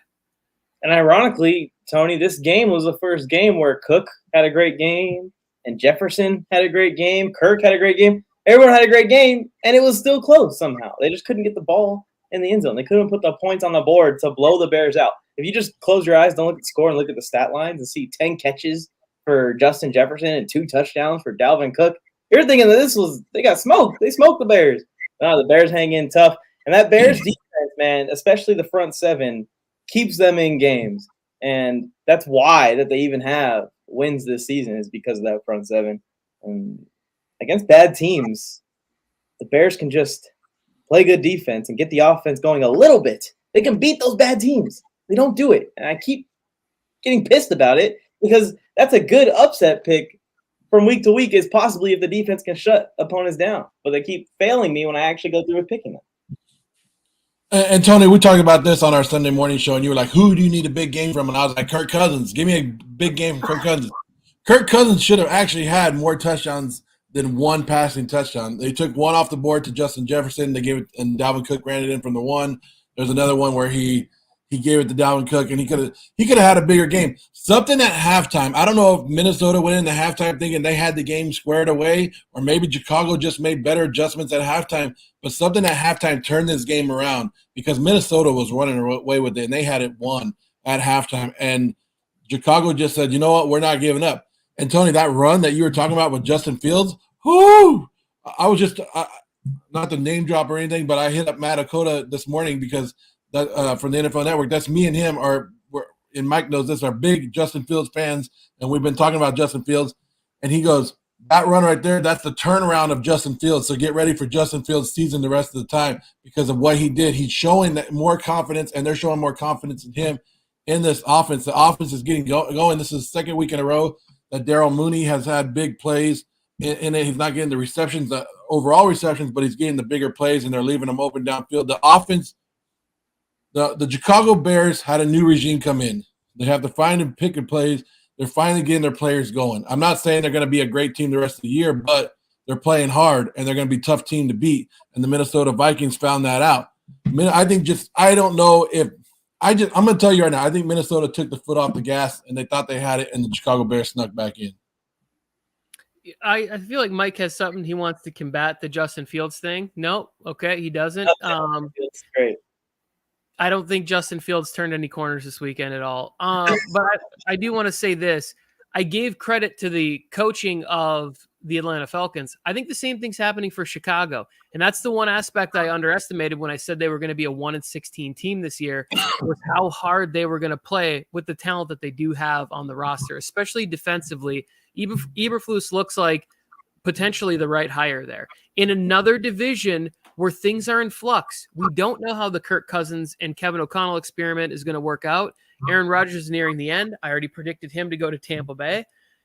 And ironically, Tony, this game was the first game where Cook had a great game and Jefferson had a great game. Kirk had a great game. Everyone had a great game, and it was still close somehow. They just couldn't get the ball in the end zone. They couldn't put the points on the board to blow the Bears out. If you just close your eyes, don't look at the score, and look at the stat lines and see 10 catches for Justin Jefferson and 2 touchdowns for Dalvin Cook, you're thinking that they got smoked. They smoked the Bears. No, the Bears hang in tough. And that Bears defense, man, especially the front seven, keeps them in games. And that's why that they even have wins this season is because of that front seven. And against bad teams, the Bears can just play good defense and get the offense going a little bit. They can beat those bad teams. They don't do it. And I keep getting pissed about it because that's a good upset pick from week to week is possibly if the defense can shut opponents down. But they keep failing me when I actually go through with picking them. And Tony, we talked about this on our Sunday morning show, and you were like, who do you need a big game from? And I was like, Kirk Cousins. Give me a big game from Kirk Cousins. Kirk Cousins should have actually had more touchdowns than one passing touchdown. They took one off the board to Justin Jefferson. They gave it, and Dalvin Cook ran it in from the one. There's another one where he gave it to Dalvin Cook, and he could have had a bigger game. Something at halftime. I don't know if Minnesota went into halftime thinking they had the game squared away, or maybe Chicago just made better adjustments at halftime. But something at halftime turned this game around because Minnesota was running away with it, and they had it won at halftime. And Chicago just said, you know what, we're not giving up. And, Tony, that run that you were talking about with Justin Fields, whoo! I was just not the name drop or anything, but I hit up Matt Akota this morning because from the NFL Network, that's me and him and Mike knows this, are big Justin Fields fans, and we've been talking about Justin Fields. And he goes, that run right there, that's the turnaround of Justin Fields. So get ready for Justin Fields' season the rest of the time because of what he did. He's showing that more confidence, and they're showing more confidence in him in this offense. The offense is getting going. This is the second week in a row that Darryl Mooney has had big plays in it. He's not getting the receptions, the overall receptions, but he's getting the bigger plays, and they're leaving him open downfield. The offense, the Chicago Bears had a new regime come in. They have to find and pick and plays. They're finally getting their players going. I'm not saying they're going to be a great team the rest of the year, but they're playing hard, and they're going to be a tough team to beat. And the Minnesota Vikings found that out. I'm going to tell you right now, I think Minnesota took the foot off the gas, and they thought they had it, and the Chicago Bears snuck back in. I feel like Mike has something he wants to combat the Justin Fields thing. No, okay, he doesn't. It's great. I don't think Justin Fields turned any corners this weekend at all. But I do want to say this. I gave credit to the coaching of the Atlanta Falcons. I think the same thing's happening for Chicago. And that's the one aspect I underestimated when I said they were going to be a 1-16 team this year, was how hard they were going to play with the talent that they do have on the roster, especially defensively. Eberflus looks like potentially the right hire there. In another division where things are in flux, we don't know how the Kirk Cousins and Kevin O'Connell experiment is going to work out. Aaron Rodgers is nearing the end. I already predicted him to go to Tampa Bay.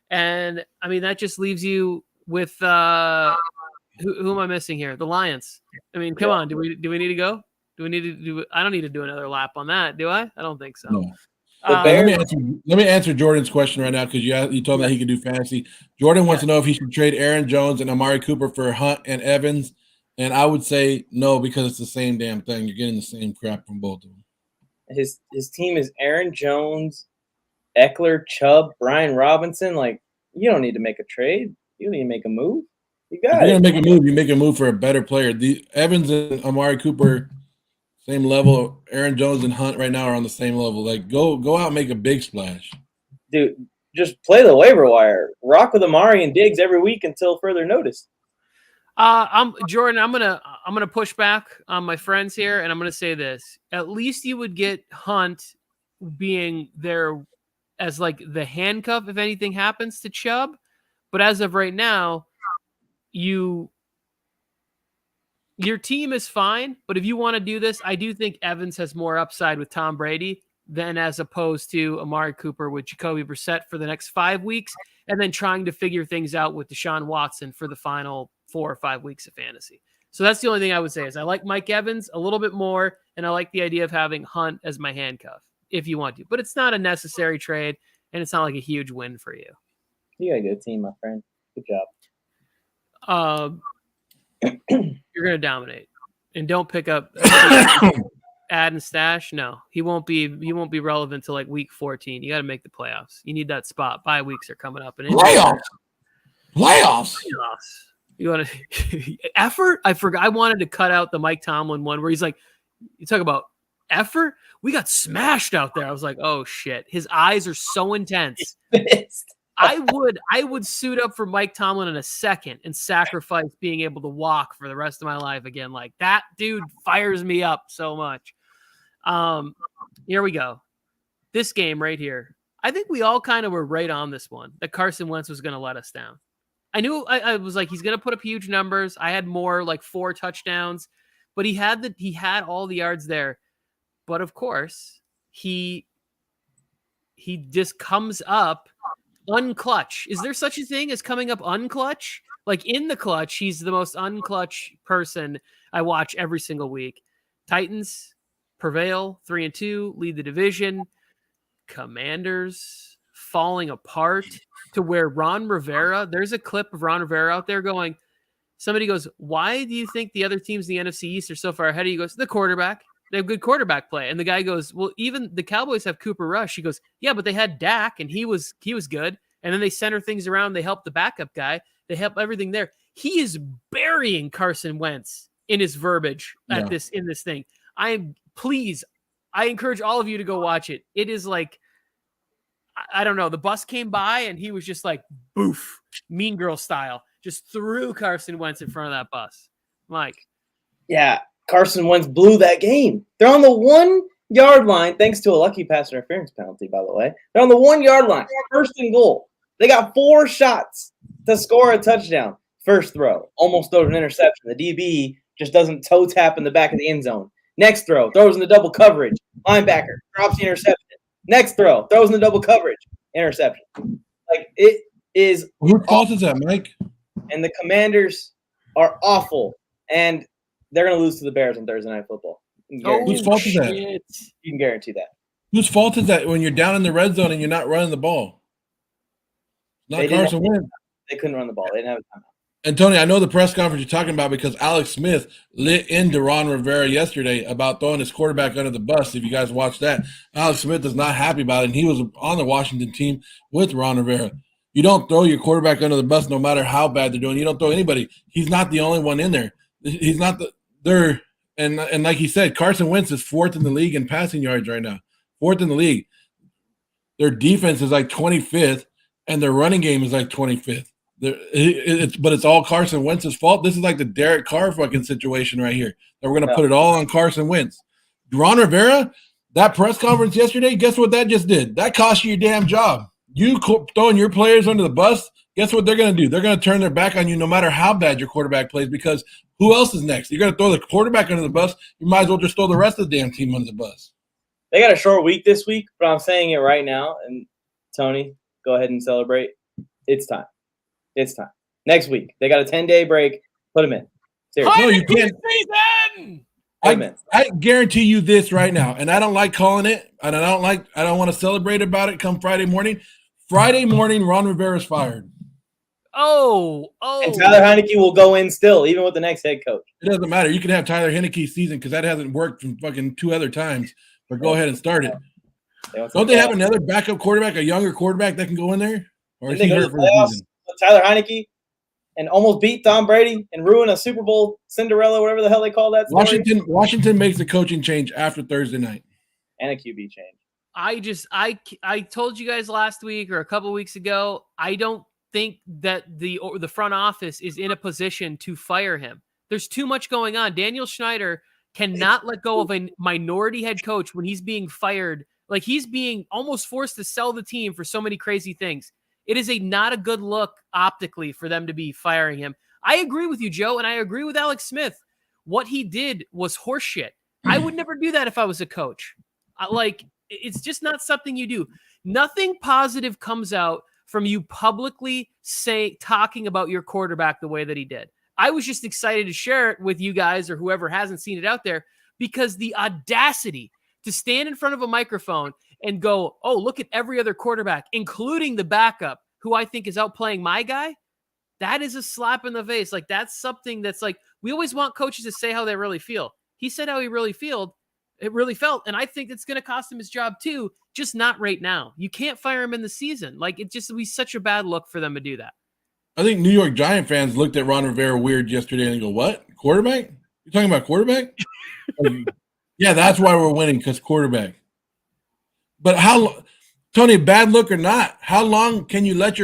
And, I mean, that just leaves you with who am I missing here? The Lions. I mean, come on. Do we need to go? Do we need to do – I don't need to do another lap on that, do I? I don't think so. No. Let me answer Jordan's question right now because you told me that he could do fantasy. Jordan wants to know if he should trade Aaron Jones and Amari Cooper for Hunt and Evans. And I would say no because it's the same damn thing. You're getting the same crap from both of them. His team is Aaron Jones, Eckler, Chubb, Brian Robinson. Like, you don't need to make a trade. You don't need to make a move. You got it. You're going to make a move. You make a move for a better player. The Evans and Amari Cooper, same level. Aaron Jones and Hunt right now are on the same level. Like, go out and make a big splash. Dude, just play the waiver wire. Rock with Amari and Diggs every week until further notice. Jordan, I'm gonna push back on my friends here, and I'm gonna say this. At least you would get Hunt being there as like the handcuff if anything happens to Chubb. But as of right now, your team is fine. But if you want to do this, I do think Evans has more upside with Tom Brady than as opposed to Amari Cooper with Jacoby Brissett for the next 5 weeks, and then trying to figure things out with Deshaun Watson for the final 4 or 5 weeks of fantasy. So that's the only thing I would say is I like Mike Evans a little bit more, and I like the idea of having Hunt as my handcuff if you want to. But it's not a necessary trade, and it's not like a huge win for you. You got a good team, my friend. Good job. You're going to dominate. And don't pick up add and stash, no, he won't be relevant till like week 14. You got to make the playoffs. You need that spot. Bye weeks are coming up. And Playoffs. You want to effort? I forgot. I wanted to cut out the Mike Tomlin one where he's like, you talk about effort. We got smashed out there. I was like, oh shit. His eyes are so intense. I would suit up for Mike Tomlin in a second and sacrifice being able to walk for the rest of my life again. Like that dude fires me up so much. Here we go. This game right here. I think we all kind of were right on this one that Carson Wentz was going to let us down. I knew I was like, he's going to put up huge numbers. I had more like 4 touchdowns, but he had all the yards there. But of course, he just comes up unclutch. Is there such a thing as coming up unclutch? Like in the clutch, he's the most unclutch person I watch every single week. Titans prevail 3-2, lead the division. Commanders falling apart to where Ron Rivera, there's a clip of Ron Rivera out there going, somebody goes, why do you think the other teams in the NFC East are so far ahead? He goes, the quarterback. They have good quarterback play. And the guy goes, well, even the Cowboys have Cooper Rush. He goes, yeah, but they had Dak and he was good. And then they center things around. They help the backup guy. They help everything there. He is burying Carson Wentz in his verbiage in this thing. I encourage all of you to go watch it. It is like, I don't know. The bus came by and he was just like, boof, Mean Girl style, just threw Carson Wentz in front of that bus. Mike. Yeah, Carson Wentz blew that game. They're on the 1-yard line, thanks to a lucky pass interference penalty, by the way. They're on the 1-yard line, first and goal. They got 4 shots to score a touchdown. First throw, almost throws an interception. The DB just doesn't toe tap in the back of the end zone. Next throw, throws into double coverage. Linebacker drops the interception. Next throw, throws into double coverage. Interception. Like, it is. Whose fault is that, Mike? And the Commanders are awful. And they're going to lose to the Bears on Thursday Night Football. Whose fault is that? You can guarantee that. Whose fault is that when you're down in the red zone and you're not running the ball? Not Carson Wentz. They couldn't run the ball. They didn't have a timeout. And Tony, I know the press conference you're talking about because Alex Smith lit into Ron Rivera yesterday about throwing his quarterback under the bus. If you guys watched that, Alex Smith is not happy about it, and he was on the Washington team with Ron Rivera. You don't throw your quarterback under the bus no matter how bad they're doing. You don't throw anybody. He's not the only one in there. He's not and like he said, Carson Wentz is 4th in the league in passing yards right now. 4th in the league. Their defense is like 25th, and their running game is like 25th. But it's all Carson Wentz's fault. This is like the Derek Carr fucking situation right here. That we're going to put it all on Carson Wentz. Ron Rivera, that press conference yesterday, guess what that just did? That cost you your damn job. You throwing your players under the bus, guess what they're going to do? They're going to turn their back on you no matter how bad your quarterback plays because who else is next? You're going to throw the quarterback under the bus. You might as well just throw the rest of the damn team under the bus. They got a short week this week, but I'm saying it right now. And Tony, go ahead and celebrate. It's time. It's time. Next week. They got a 10-day break. Put them in. Seriously. No, you can't. I guarantee you this right now, and I don't like calling it, and I don't want to celebrate about it come Friday morning. Friday morning, Ron Rivera's fired. Oh. And Tyler Heineke will go in still, even with the next head coach. It doesn't matter. You can have Tyler Heineke's season because that hasn't worked from fucking 2 other times, but go ahead and start it. Don't they have another backup quarterback, a younger quarterback that can go in there? Or is he hurt for the season? Tyler Heineke and almost beat Tom Brady and ruin a Super Bowl Cinderella, whatever the hell they call that story. Washington makes the coaching change after Thursday night. And a QB change. I told you guys last week or a couple weeks ago, I don't think that the front office is in a position to fire him. There's too much going on. Daniel Snyder cannot let go of a minority head coach when he's being fired. Like he's being almost forced to sell the team for so many crazy things. It is not a good look optically for them to be firing him. I agree with you, Joe, and I agree with Alex Smith. What he did was horseshit. I would never do that if I was a coach. It's just not something you do. Nothing positive comes out from you publicly talking about your quarterback the way that he did. I was just excited to share it with you guys or whoever hasn't seen it out there because the audacity to stand in front of a microphone and go, oh, look at every other quarterback, including the backup, who I think is outplaying my guy. That is a slap in the face. Like, that's something that's like, we always want coaches to say how they really feel. He said how he really felt. It really felt. And I think it's going to cost him his job too, just not right now. You can't fire him in the season. Like, it just would be such a bad look for them to do that. I think New York Giant fans looked at Ron Rivera weird yesterday and go, what? Quarterback? You're talking about quarterback? Yeah, that's why we're winning, because quarterback. But Tony, bad look or not, how long can you let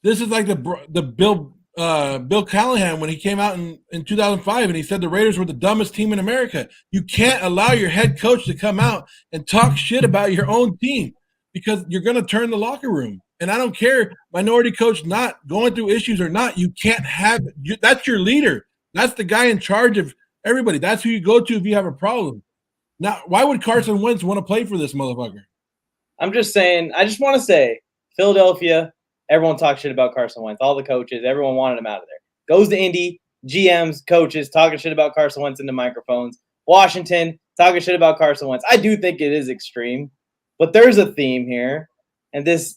this is like the Bill Callahan when he came out in 2005 and he said the Raiders were the dumbest team in America. You can't allow your head coach to come out and talk shit about your own team because you're going to turn the locker room. And I don't care, minority coach not going through issues or not, you can't have – that's your leader. That's the guy in charge of everybody. That's who you go to if you have a problem. Now, why would Carson Wentz want to play for this motherfucker? I'm just saying – I just want to say, Philadelphia, everyone talks shit about Carson Wentz. All the coaches, everyone wanted him out of there. Goes to Indy, GMs, coaches talking shit about Carson Wentz into microphones. Washington, talking shit about Carson Wentz. I do think it is extreme, but there's a theme here. And this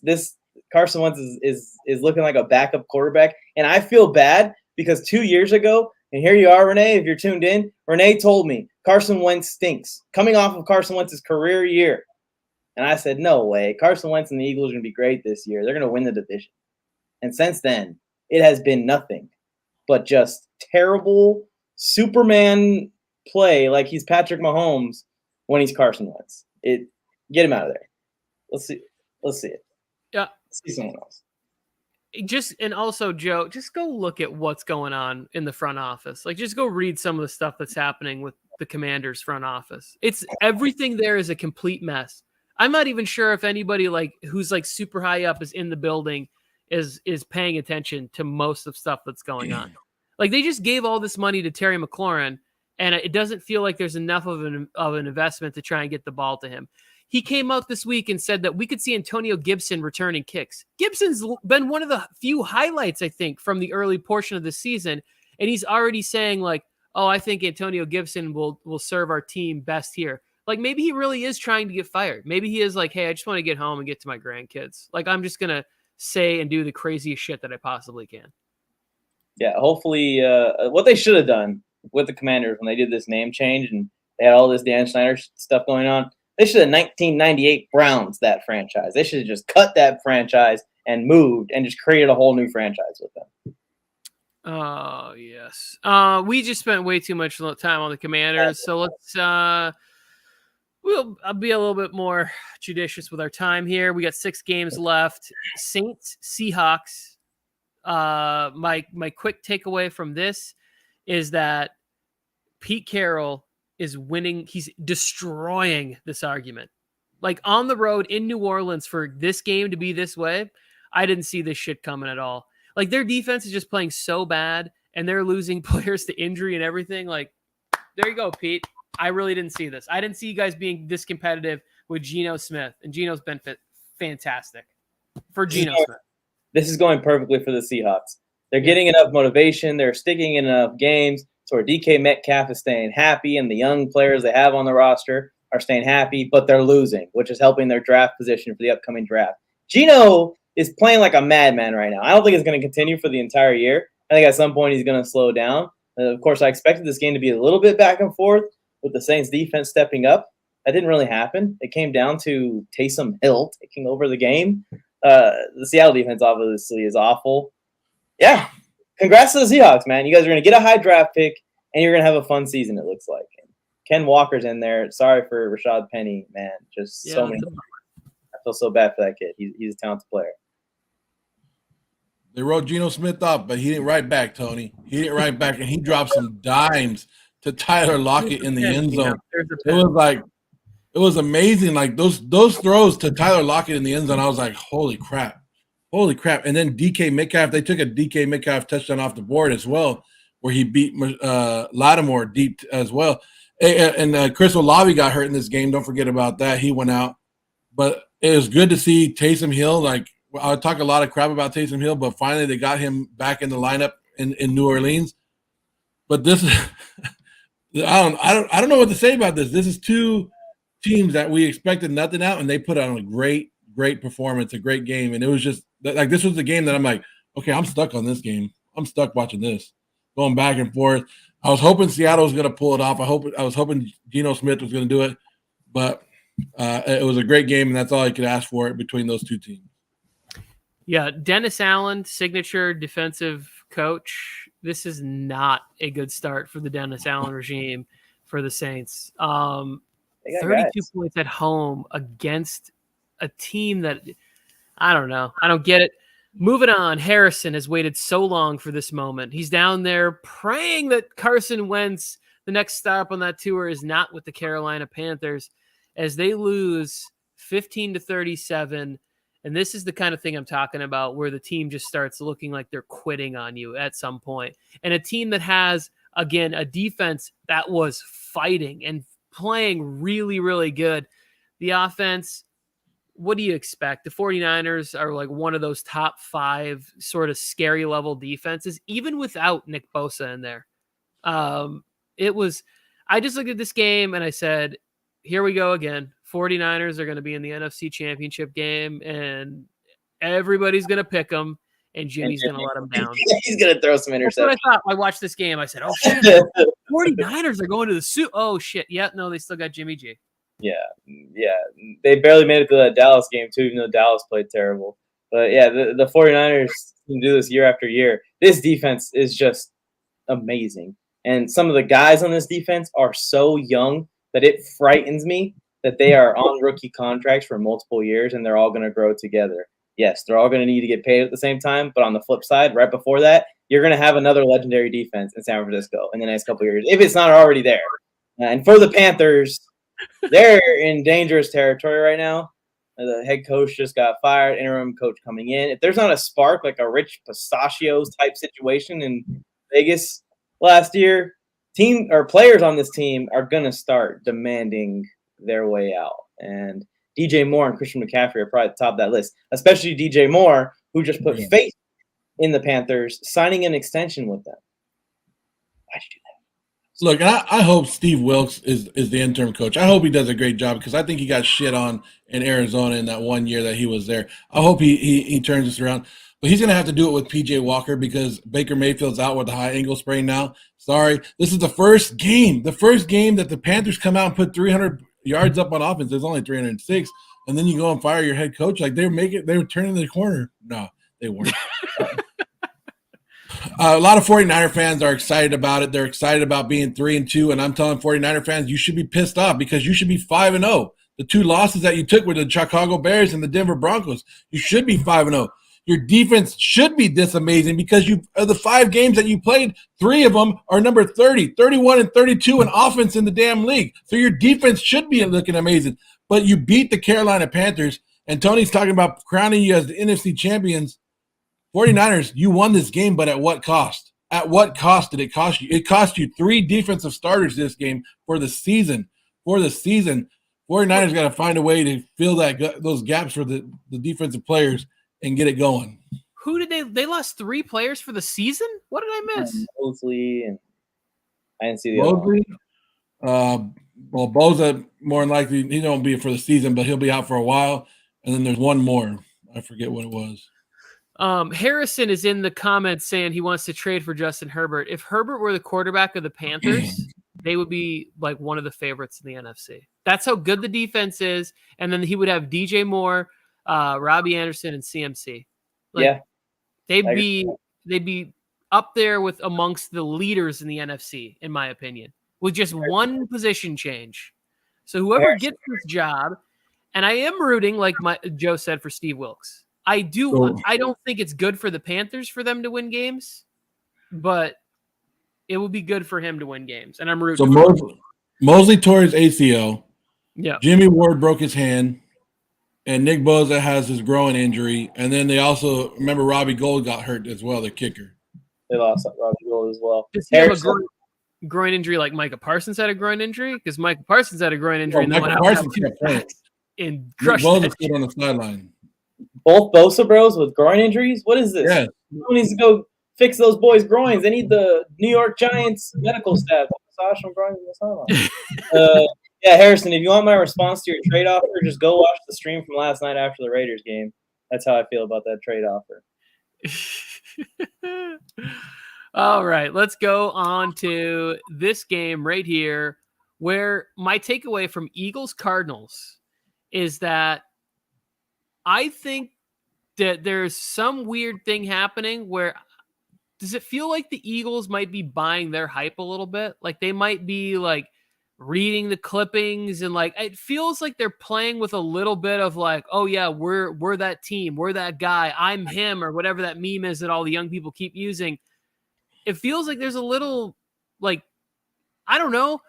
Carson Wentz is looking like a backup quarterback. And I feel bad because 2 years ago, and here you are, Renee, if you're tuned in, Renee told me Carson Wentz stinks. Coming off of Carson Wentz's career year. And I said, no way. Carson Wentz and the Eagles are going to be great this year. They're going to win the division. And since then, it has been nothing but just terrible Superman play like he's Patrick Mahomes when he's Carson Wentz. Get him out of there. Let's see it. Yeah. Let's see someone else. And also, Joe, just go look at what's going on in the front office. Like, just go read some of the stuff that's happening with the Commanders front office. It's everything there is a complete mess. I'm not even sure if anybody who's super high up is in the building is paying attention to most of stuff that's going on. Like, they just gave all this money to Terry McLaurin, and it doesn't feel like there's enough of an investment to try and get the ball to him. He came out this week and said that we could see Antonio Gibson returning kicks. Gibson's been one of the few highlights, I think, from the early portion of the season. And he's already saying I think Antonio Gibson will serve our team best here. Like, maybe he really is trying to get fired. Maybe he is hey, I just want to get home and get to my grandkids. I'm just going to say and do the craziest shit that I possibly can. Yeah, hopefully what they should have done with the Commanders when they did this name change and they had all this Dan Snyder stuff going on, they should have 1998 Browns that franchise. They should have just cut that franchise and moved and just created a whole new franchise with them. Oh, yes. We just spent way too much time on the Commanders, so let's I'll be a little bit more judicious with our time here. We got 6 games left. Saints, Seahawks. My quick takeaway from this is that Pete Carroll is winning. He's destroying this argument. On the road in New Orleans for this game to be this way, I didn't see this shit coming at all. Their defense is just playing so bad and they're losing players to injury and everything. There you go, Pete. I really didn't see this. I didn't see you guys being this competitive with Geno Smith, and Geno's been fantastic for Geno Smith. This is going perfectly for the Seahawks. They're getting enough motivation. They're sticking in enough games so where DK Metcalf is staying happy and the young players they have on the roster are staying happy, but they're losing, which is helping their draft position for the upcoming draft. Geno is playing like a madman right now. I don't think it's going to continue for the entire year. I think at some point he's going to slow down. Of course, I expected this game to be a little bit back and forth with the Saints defense stepping up. That didn't really happen. It came down to Taysom Hill taking over the game. The Seattle defense obviously is awful. Yeah, congrats to the Seahawks, man. You guys are going to get a high draft pick, and you're going to have a fun season, it looks like. And Ken Walker's in there. Sorry for Rashad Penny, man. So many. I feel so bad for that kid. He's a talented player. They wrote Geno Smith up, but he didn't write back, Tony. He didn't write back, and he dropped some dimes to Tyler Lockett in the end zone. It was amazing. Those throws to Tyler Lockett in the end zone, I was like, holy crap. Holy crap. And then DK Metcalf, they took a DK Metcalf touchdown off the board as well, where he beat Lattimore deep as well. And Chris Olave got hurt in this game. Don't forget about that. He went out. But it was good to see Taysom Hill. I talk a lot of crap about Taysom Hill, but finally they got him back in the lineup in New Orleans. But this is I don't know what to say about this. This is 2 teams that we expected nothing out, and they put on a great performance, a great game. And it was just this was the game that I'm like, okay, I'm stuck on this game. I'm stuck watching this, going back and forth. I was hoping Seattle was going to pull it off. I was hoping Geno Smith was going to do it, but it was a great game, and that's all I could ask for between those two teams. Yeah, Dennis Allen, signature defensive coach. This is not a good start for the Dennis Allen regime for the Saints. 32 points at home against a team that I don't know. I don't get it. Moving on, Harrison has waited so long for this moment. He's down there praying that Carson Wentz, the next stop on that tour, is not with the Carolina Panthers as they lose 15-37. And this is the kind of thing I'm talking about where the team just starts looking like they're quitting on you at some point. And a team that has, again, a defense that was fighting and playing really, really good. The offense, what do you expect? The 49ers are like one of those top 5 sort of scary level defenses, even without Nick Bosa in there. I just looked at this game and I said, here we go again. 49ers are going to be in the NFC Championship game and everybody's going to pick them and Jimmy's going to let them down. He's going to throw some interceptions. That's what I thought. I watched this game. I said, oh shit, 49ers are going to the suit. Oh shit. Yeah, no, they still got Jimmy G. Yeah. They barely made it to that Dallas game, too, even though Dallas played terrible. But, yeah, the 49ers can do this year after year. This defense is just amazing. And some of the guys on this defense are so young that it frightens me that they are on rookie contracts for multiple years, and they're all going to grow together. Yes, they're all going to need to get paid at the same time, but on the flip side, right before that, you're going to have another legendary defense in San Francisco in the next couple of years, if it's not already there. And for the Panthers – they're in dangerous territory right now. The head coach just got fired, interim coach coming in. If there's not a spark, like a Rich Pistachios type situation in Vegas last year, team or players on this team are going to start demanding their way out. And DJ Moore and Christian McCaffrey are probably at the top of that list, especially DJ Moore, who just put faith in the Panthers, signing an extension with them. Why'd you do that? Look, I hope Steve Wilkes is the interim coach. I hope he does a great job because I think he got shit on in Arizona in that 1 year that he was there. I hope he turns this around. But he's going to have to do it with P.J. Walker because Baker Mayfield's out with a high ankle sprain now. Sorry. This is the first game that the Panthers come out and put 300 yards up on offense. There's only 306. And then you go and fire your head coach. Like they were turning the corner. No, they weren't. A lot of 49er fans are excited about it. They're excited about being 3-2, and I'm telling 49er fans, you should be pissed off because you should be 5-0. The 2 losses that you took were the Chicago Bears and the Denver Broncos. You should be 5-0. Your defense should be this amazing because of the 5 games that you played, 3 of them are number 30, 31, and 32 in offense in the damn league. So your defense should be looking amazing. But you beat the Carolina Panthers, and Tony's talking about crowning you as the NFC champions. 49ers, you won this game, but at what cost? At what cost did it cost you? It cost you 3 defensive starters this game for the season. 49ers got to find a way to fill those gaps for the defensive players and get it going. Who did they lost 3 players for the season? What did I miss? Mosley and I didn't see the other one. Well, Bosa more than likely he don't be for the season, but he'll be out for a while. And then there's one more. I forget what it was. Harrison is in the comments saying he wants to trade for Justin Herbert. If Herbert were the quarterback of the Panthers, they would be like one of the favorites in the NFC. That's how good the defense is. And then he would have DJ Moore, Robbie Anderson, and CMC. They'd be up there with amongst the leaders in the NFC, in my opinion, with just one position change. So whoever gets this job, and I am rooting, like Joe said, for Steve Wilkes. I don't think it's good for the Panthers for them to win games, but it would be good for him to win games. And I'm rooting for him. Mosley tore his ACL. Yeah. Jimmy Ward broke his hand. And Nick Bosa has his groin injury. And then they also, remember Robbie Gould got hurt as well, the kicker. They lost Robbie Gould as well. Does he have a groin injury like Micah Parsons had a groin injury? Because Micah Parsons had a groin injury. Micah Parsons kept playing. And crushed Bosa stood on the sideline. Both Bosa bros with groin injuries? What is this? Yeah. Who needs to go fix those boys' groins? They need the New York Giants medical staff. Massage from groins on the sideline. Yeah, Harrison, if you want my response to your trade offer, just go watch the stream from last night after the Raiders game. That's how I feel about that trade offer. All right, let's go on to this game right here, where my takeaway from Eagles Cardinals is that I think that there's some weird thing happening where does it feel like the Eagles might be buying their hype a little bit? Like they might be like reading the clippings and like it feels like they're playing with a little bit of like, oh yeah, we're that team, we're that guy, I'm him, or whatever that meme is that all the young people keep using. It feels like there's a little like I don't know.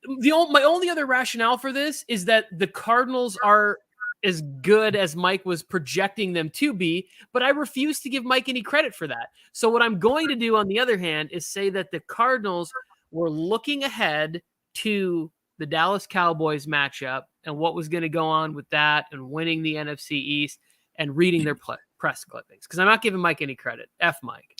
My only other rationale for this is that the Cardinals are as good as Mike was projecting them to be, but I refuse to give Mike any credit for that. So what I'm going to do, on the other hand, is say that the Cardinals were looking ahead to the Dallas Cowboys matchup and what was going to go on with that and winning the NFC East and reading their press clippings. Because I'm not giving Mike any credit. F Mike.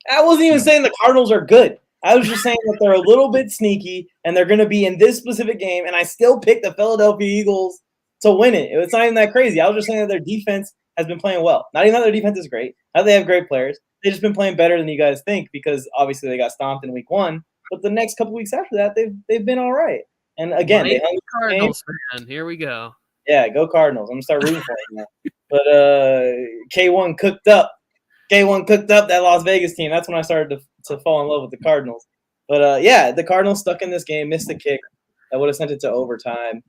I wasn't even saying the Cardinals are good. I was just saying that they're a little bit sneaky and they're going to be in this specific game. And I still picked the Philadelphia Eagles to win it. It's not even that crazy. I was just saying that their defense has been playing well. Not even that their defense is great. Not that they have great players. They've just been playing better than you guys think because obviously they got stomped in week 1. But the next couple weeks after that, they've been all right. And again, Mike, they hung Cardinals fan. Here we go. Yeah, go Cardinals. I'm going to start rooting for them now. But K1 cooked up. K1 cooked up that Las Vegas team. That's when I started to fall in love with the Cardinals. But, yeah, the Cardinals stuck in this game, missed the kick. That would have sent it to overtime.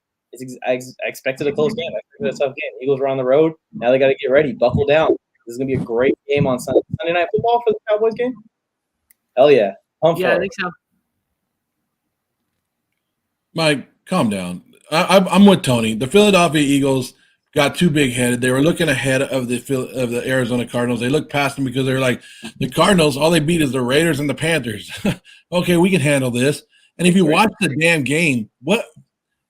I expected a close game. I expected a tough game. Eagles were on the road. Now they got to get ready. Buckle down. This is going to be a great game on Sunday. Sunday Night Football for the Cowboys game? Hell yeah. Yeah, I think so. Mike, calm down. I'm with Tony. The Philadelphia Eagles got too big-headed. They were looking ahead of the Arizona Cardinals. They looked past them because they were like, the Cardinals, all they beat is the Raiders and the Panthers. Okay, we can handle this. And if you watch the damn game,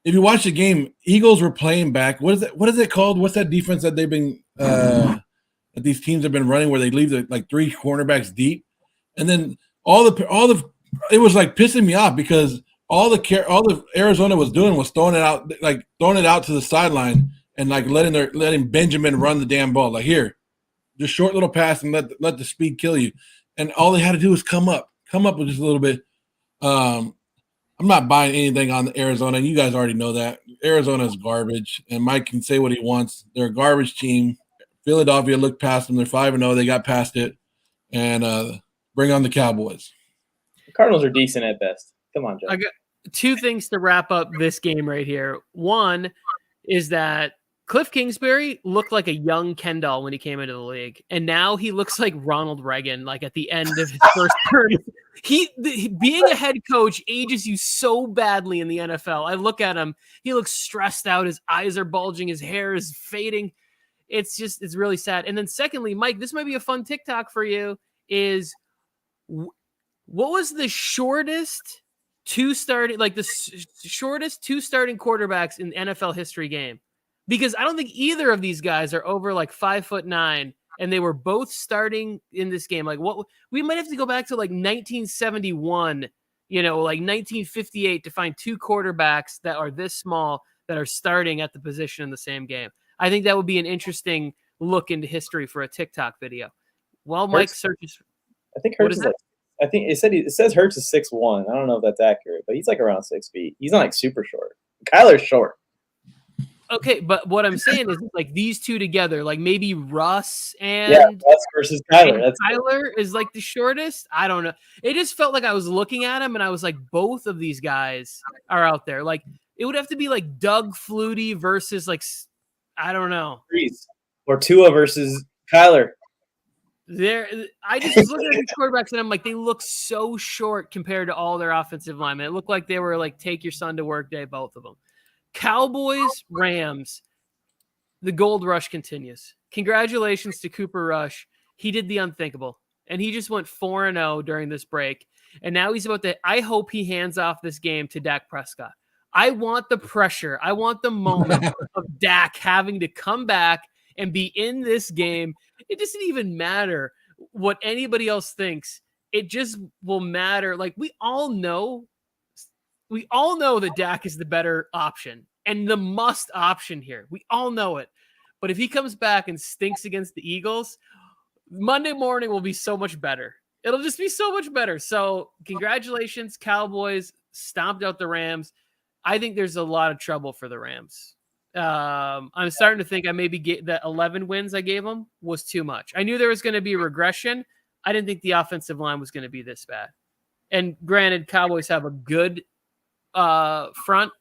if you watch the game, Eagles were playing back. What is it called? What's that defense that they've been that these teams have been running where they leave like 3 cornerbacks deep? And then all the it was like pissing me off because all the Arizona was doing was throwing it out to the sideline and like letting Benjamin run the damn ball. Like, here, just short little pass and let the speed kill you. And all they had to do was come up with just a little bit. I'm not buying anything on Arizona. You guys already know that. Arizona is garbage, and Mike can say what he wants. They're a garbage team. Philadelphia looked past them. They're 5-0. They got past it. And bring on the Cowboys. The Cardinals are decent at best. Come on, Joe. I got 2 things to wrap up this game right here. One is that Cliff Kingsbury looked like a young Ken doll when he came into the league, and now he looks like Ronald Reagan, like at the end of his first term. Being a head coach ages you so badly in the NFL. I look at him; he looks stressed out. His eyes are bulging. His hair is fading. It's really sad. And then secondly, Mike, this might be a fun TikTok for you. Is what was the shortest shortest 2 starting quarterbacks in NFL history game? Because I don't think either of these guys are over like 5'9", and they were both starting in this game. Like, what we might have to go back to like 1971, like 1958 to find 2 quarterbacks that are this small that are starting at the position in the same game. I think that would be an interesting look into history for a TikTok video. Well, Mike searches. I think Hurts is like. I think it says Hurts is 6'1". I don't know if that's accurate, but he's like around 6 feet. He's not like super short. Kyler's short. Okay, but what I'm saying is like these 2 together, like maybe Russ and Russ versus Kyler. Kyler is like the shortest. I don't know. It just felt like I was looking at him and I was like, both of these guys are out there. Like it would have to be like Doug Flutie versus like I don't know. Or Tua versus Kyler. I just was looking at these quarterbacks and I'm like, they look so short compared to all their offensive linemen. It looked like they were like take your son to work day, both of them. Cowboys, Rams, the gold rush continues. Congratulations to Cooper Rush. He did the unthinkable, and he just went 4-0 during this break. And now he's about to – I hope he hands off this game to Dak Prescott. I want the pressure. I want the moment of Dak having to come back and be in this game. It doesn't even matter what anybody else thinks. It just will matter. Like, we all know that Dak is the better option and the must option here. We all know it. But if he comes back and stinks against the Eagles, Monday morning will be so much better. It'll just be so much better. So congratulations, Cowboys stomped out the Rams. I think there's a lot of trouble for the Rams. I'm starting to think I maybe get that 11 wins I gave them was too much. I knew there was going to be regression. I didn't think the offensive line was going to be this bad. And granted, Cowboys have a good front.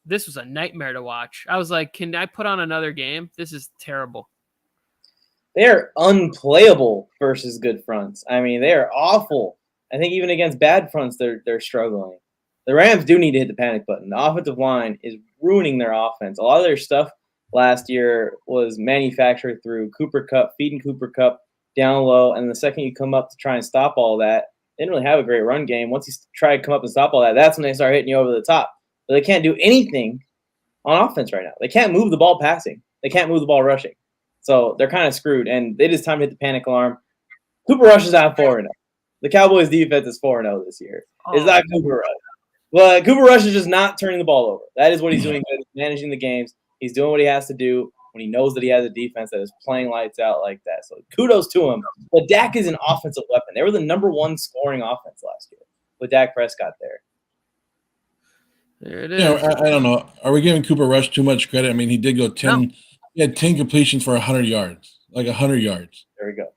This was a nightmare to watch. I was like, can I put on another game? This is terrible. They're unplayable versus good fronts. I mean, they are awful. I think even against bad fronts, they're struggling. The Rams do need to hit the panic button. The offensive line is ruining their offense. A lot of their stuff last year was manufactured through Cooper Kupp, feeding Cooper Kupp down low, and the second you come up to try and stop all that, they didn't really have a great run game. Once you try to come up and stop all that, that's when they start hitting you over the top. But they can't do anything on offense right now. They can't move the ball passing. They can't move the ball rushing. So they're kind of screwed, and it is time to hit the panic alarm. Cooper Rush is not 4-0. The Cowboys' defense is 4-0 this year. It's not Cooper Rush. But Cooper Rush is just not turning the ball over. That is what he's doing good. He's managing the games. He's doing what he has to do when he knows that he has a defense that is playing lights out like that. So kudos to him. But Dak is an offensive weapon. They were the number one scoring offense last year with Dak Prescott there. There it is. I don't know. Are we giving Cooper Rush too much credit? I mean, he did go 10. No. He had 10 completions for 100 yards. Like 100 yards. There we go.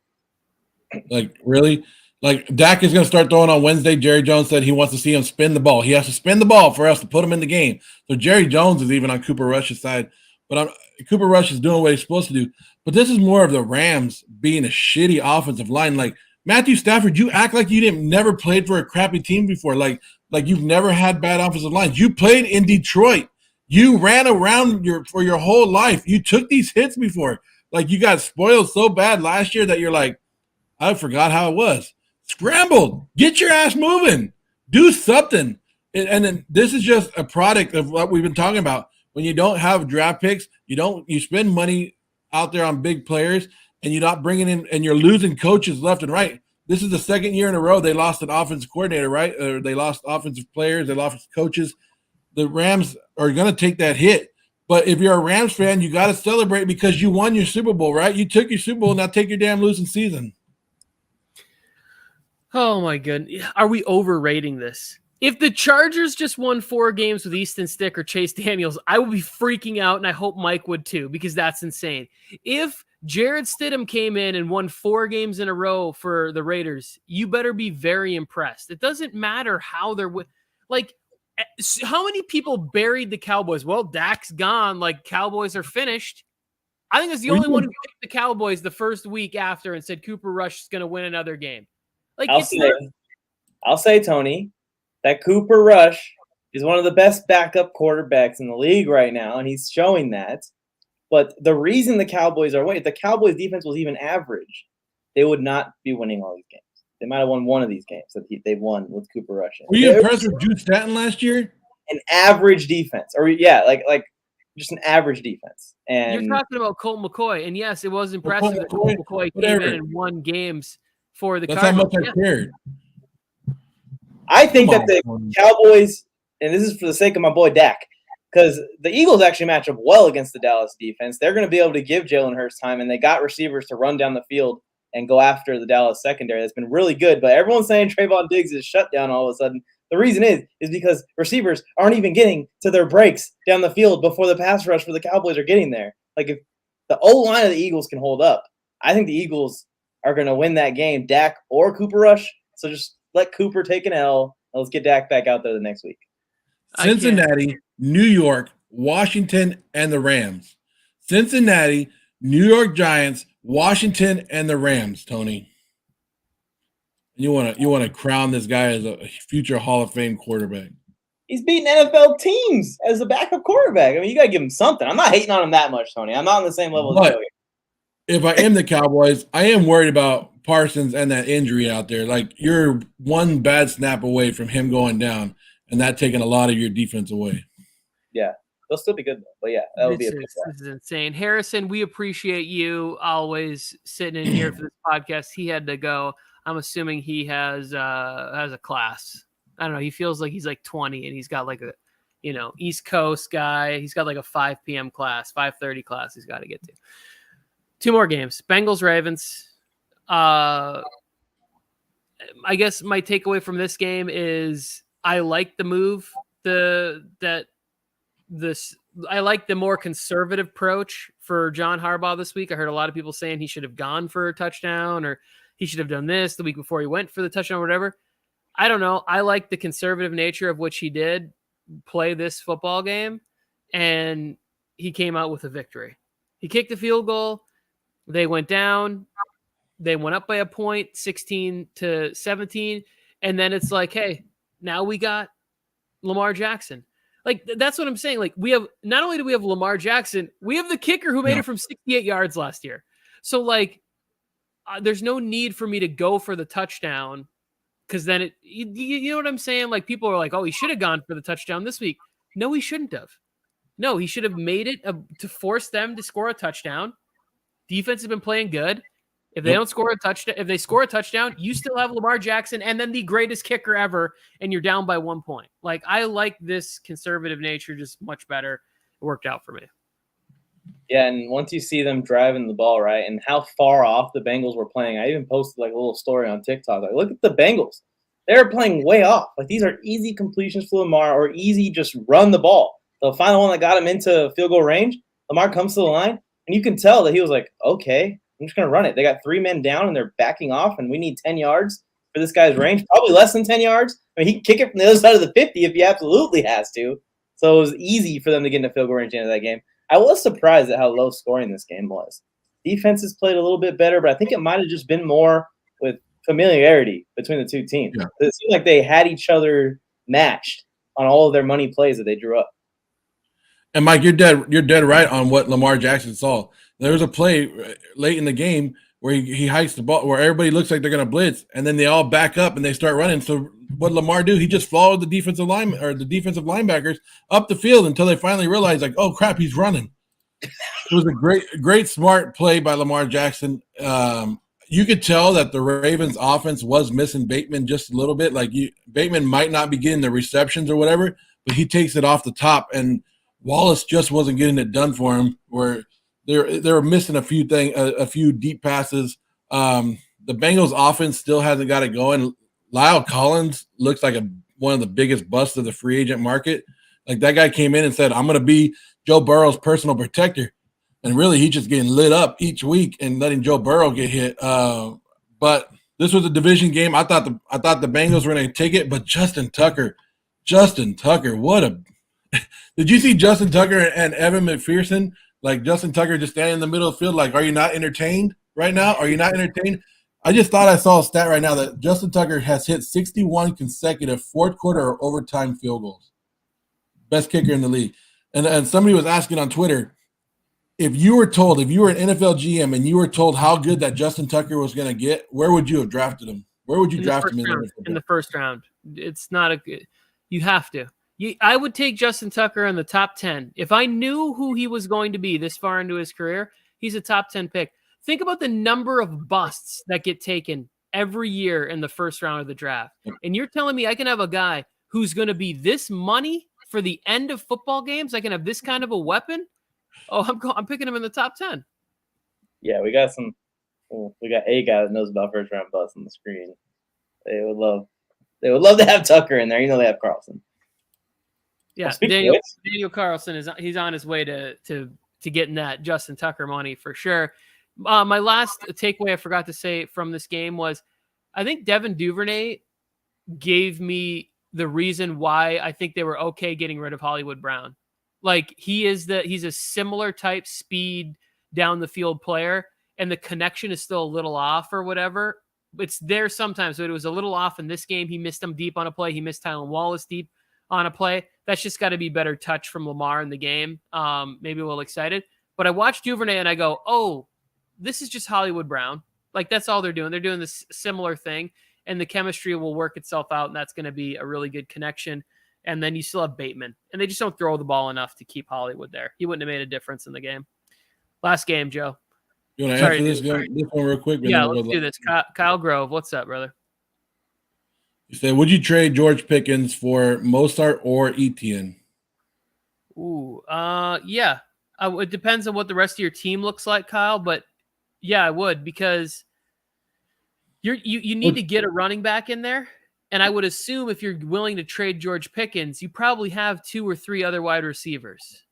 Like, really? Like, Dak is going to start throwing on Wednesday. Jerry Jones said he wants to see him spin the ball. He has to spin the ball for us to put him in the game. So Jerry Jones is even on Cooper Rush's side. But Cooper Rush is doing what he's supposed to do. But this is more of the Rams being a shitty offensive line. Like, Matthew Stafford, you act like you never played for a crappy team before. Like you've never had bad offensive lines. You played in Detroit. You ran around for your whole life. You took these hits before. Like, you got spoiled so bad last year that you're like, I forgot how it was. Scrambled. Get your ass moving. Do something. And then this is just a product of what we've been talking about. When you don't have draft picks, you spend money out there on big players, and you're not bringing in, and you're losing coaches left and right. This is the second year in a row they lost an offensive coordinator, right? Or they lost offensive players, they lost coaches. The Rams are going to take that hit. But if you're a Rams fan, you got to celebrate because you won your Super Bowl, right? You took your Super Bowl, now take your damn losing season. Oh, my goodness. Are we overrating this? If the Chargers just won 4 games with Easton Stick or Chase Daniels, I would be freaking out, and I hope Mike would too, because that's insane. If Jared Stidham came in and won 4 games in a row for the Raiders, you better be very impressed. It doesn't matter how they're like, how many people buried the Cowboys? Well, Dak's gone. Like, Cowboys are finished. I think it's the only one who picked the Cowboys the first week after and said Cooper Rush is going to win another game. Like, I'll say, Tony, that Cooper Rush is one of the best backup quarterbacks in the league right now, and he's showing that. But the reason the Cowboys are winning, if the Cowboys defense was even average, they would not be winning all these games. They might have won one of these games that they've won with Cooper Rush. Were you impressed with Jude Stanton last year? An average defense, or like just an average defense. And you're talking about Colt McCoy, and yes, it was impressive that Colt McCoy came in and won games for the Cardinals. That's how much I cared. I think that the Cowboys, and this is for the sake of my boy Dak, because the Eagles actually match up well against the Dallas defense. They're going to be able to give Jalen Hurts time, and they got receivers to run down the field and go after the Dallas secondary. That's been really good. But everyone's saying Trayvon Diggs is shut down all of a sudden. The reason is because receivers aren't even getting to their breaks down the field before the pass rush for the Cowboys are getting there. Like, if the O-line of the Eagles can hold up, I think the Eagles are going to win that game, Dak or Cooper Rush. So just let Cooper take an L, and let's get Dak back out there the next week. Cincinnati, New York, Washington, and the Rams. Cincinnati, New York Giants, Washington, and the Rams, Tony. You want to crown this guy as a future Hall of Fame quarterback. He's beating NFL teams as a backup quarterback. I mean, you got to give him something. I'm not hating on him that much, Tony. I'm not on the same level as you. If I am the Cowboys, I am worried about Parsons and that injury out there. Like, you're one bad snap away from him going down, and that taking a lot of your defense away. Yeah, they'll still be good, though. But, yeah, that would be this is insane. Harrison, we appreciate you always sitting in here for this podcast. He had to go. I'm assuming he has a class. I don't know. He feels like he's like 20, and he's got like a, East Coast guy. He's got like a 5 p.m. class, 5:30 class he's got to get to. 2 more games. Bengals, Ravens. I guess my takeaway from this game is I like the move. I like the more conservative approach for John Harbaugh this week. I heard a lot of people saying he should have gone for a touchdown or he should have done this the week before he went for the touchdown or whatever. I don't know. I like the conservative nature of which he did play this football game, and he came out with a victory. He kicked the field goal. They went down. They went up by a point, 16-17. And then it's like, hey, now we got Lamar Jackson. Like, that's what I'm saying. Like, we have, not only do we have Lamar Jackson, we have the kicker who made it from 68 yards last year. So, like, there's no need for me to go for the touchdown because then you know what I'm saying? Like, people are like, oh, he should have gone for the touchdown this week. No, he shouldn't have. No, he should have made it to force them to score a touchdown. Defense has been playing good. If they don't score a touchdown, if they score a touchdown, you still have Lamar Jackson and then the greatest kicker ever, and you're down by 1 point. Like, I like this conservative nature just much better. It worked out for me. Yeah, and once you see them driving the ball, right, and how far off the Bengals were playing, I even posted like a little story on TikTok. Like, look at the Bengals. They're playing way off. Like, these are easy completions for Lamar or easy just run the ball. The final one that got him into field goal range, Lamar comes to the line, and you can tell that he was like, okay, I'm just going to run it. They got 3 men down, and they're backing off, and we need 10 yards for this guy's range, probably less than 10 yards. I mean, he can kick it from the other side of the 50 if he absolutely has to. So it was easy for them to get into field goal range at the end of that game. I was surprised at how low scoring this game was. Defenses played a little bit better, but I think it might have just been more with familiarity between the two teams. Yeah. It seemed like they had each other matched on all of their money plays that they drew up. And Mike, you're dead right on what Lamar Jackson saw. There was a play late in the game where he hikes the ball, where everybody looks like they're going to blitz, and then they all back up and they start running. So what Lamar do? He just followed the defensive lineman or the defensive linebackers up the field until they finally realized, like, oh crap, he's running. It was a great smart play by Lamar Jackson. You could tell that the Ravens offense was missing Bateman just a little bit. Like, Bateman might not be getting the receptions or whatever, but he takes it off the top, and Wallace just wasn't getting it done for him. Where they were missing a few deep passes. The Bengals offense still hasn't got it going. Lyle Collins looks like one of the biggest busts of the free agent market. Like, that guy came in and said, I'm going to be Joe Burrow's personal protector. And really, he's just getting lit up each week and letting Joe Burrow get hit. But this was a division game. I thought the Bengals were going to take it, but Justin Tucker, what a – did you see Justin Tucker and Evan McPherson? Like, Justin Tucker just standing in the middle of the field like, are you not entertained right now? Are you not entertained? I just thought I saw a stat right now that Justin Tucker has hit 61 consecutive fourth quarter or overtime field goals. Best kicker in the league. And somebody was asking on Twitter, if you were an NFL GM and you were told how good that Justin Tucker was going to get, where would you have drafted him? Where would you draft him in the first round? It's not a good – you have to. I would take Justin Tucker in the top 10. If I knew who he was going to be this far into his career, he's a top 10 pick. Think about the number of busts that get taken every year in the first round of the draft. And you're telling me I can have a guy who's going to be this money for the end of football games? I can have this kind of a weapon? Oh, I'm picking him in the top 10. Yeah, we got a guy that knows about first round busts on the screen. They would love to have Tucker in there. You know, they have Carlson. Yeah, Daniel Carlson he's on his way to getting that Justin Tucker money for sure. My last takeaway I forgot to say from this game was I think Devin Duvernay gave me the reason why I think they were okay getting rid of Hollywood Brown. Like, he's a similar type speed down the field player, and the connection is still a little off or whatever. It's there sometimes, but it was a little off in this game. He missed him deep on a play. He missed Tylan Wallace deep on a play. That's just got to be better touch from Lamar in the game. Maybe a little excited. But I watched Duvernay and I go, oh, this is just Hollywood Brown. Like, that's all they're doing. They're doing this similar thing, and the chemistry will work itself out, and that's going to be a really good connection. And then you still have Bateman, and they just don't throw the ball enough to keep Hollywood there. He wouldn't have made a difference in the game. Last game, Joe. You want to answer this one real quick? Yeah, let's do this. Kyle Grove, what's up, brother? You said, would you trade George Pickens for Mostert or Etienne? Ooh, yeah. It depends on what the rest of your team looks like, Kyle. But yeah, I would, because You need to get a running back in there. And I would assume if you're willing to trade George Pickens, you probably have 2 or 3 other wide receivers.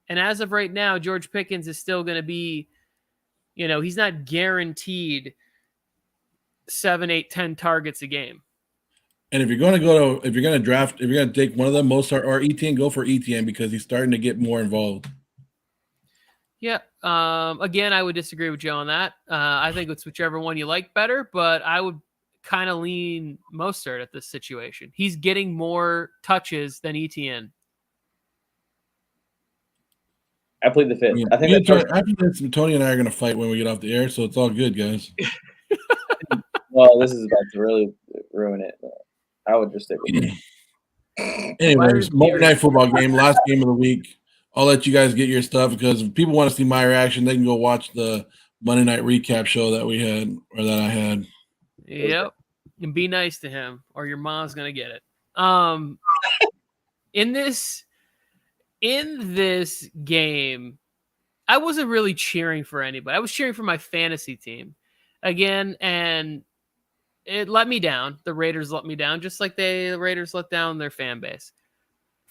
And as of right now, George Pickens is still going to be, he's not guaranteed 7, 8, 10 targets a game. And if you're going to take one of them, Mostert or ETN, go for ETN because he's starting to get more involved. Yeah. Again, I would disagree with Joe on that. I think it's whichever one you like better, but I would kind of lean Mostert at this situation. He's getting more touches than ETN. I plead the fifth. I think after this, Tony and I are going to fight when we get off the air, so it's all good, guys. Well, this is about to really ruin it. I would just stick with it. Anyways, Monday Night Football game, last game of the week. I'll let you guys get your stuff because if people want to see my reaction, they can go watch the Monday Night recap show that we had or that I had. Yep. And be nice to him or your mom's going to get it. In this game, I wasn't really cheering for anybody. I was cheering for my fantasy team again, and it let me down. The Raiders let me down, just like the Raiders let down their fan base.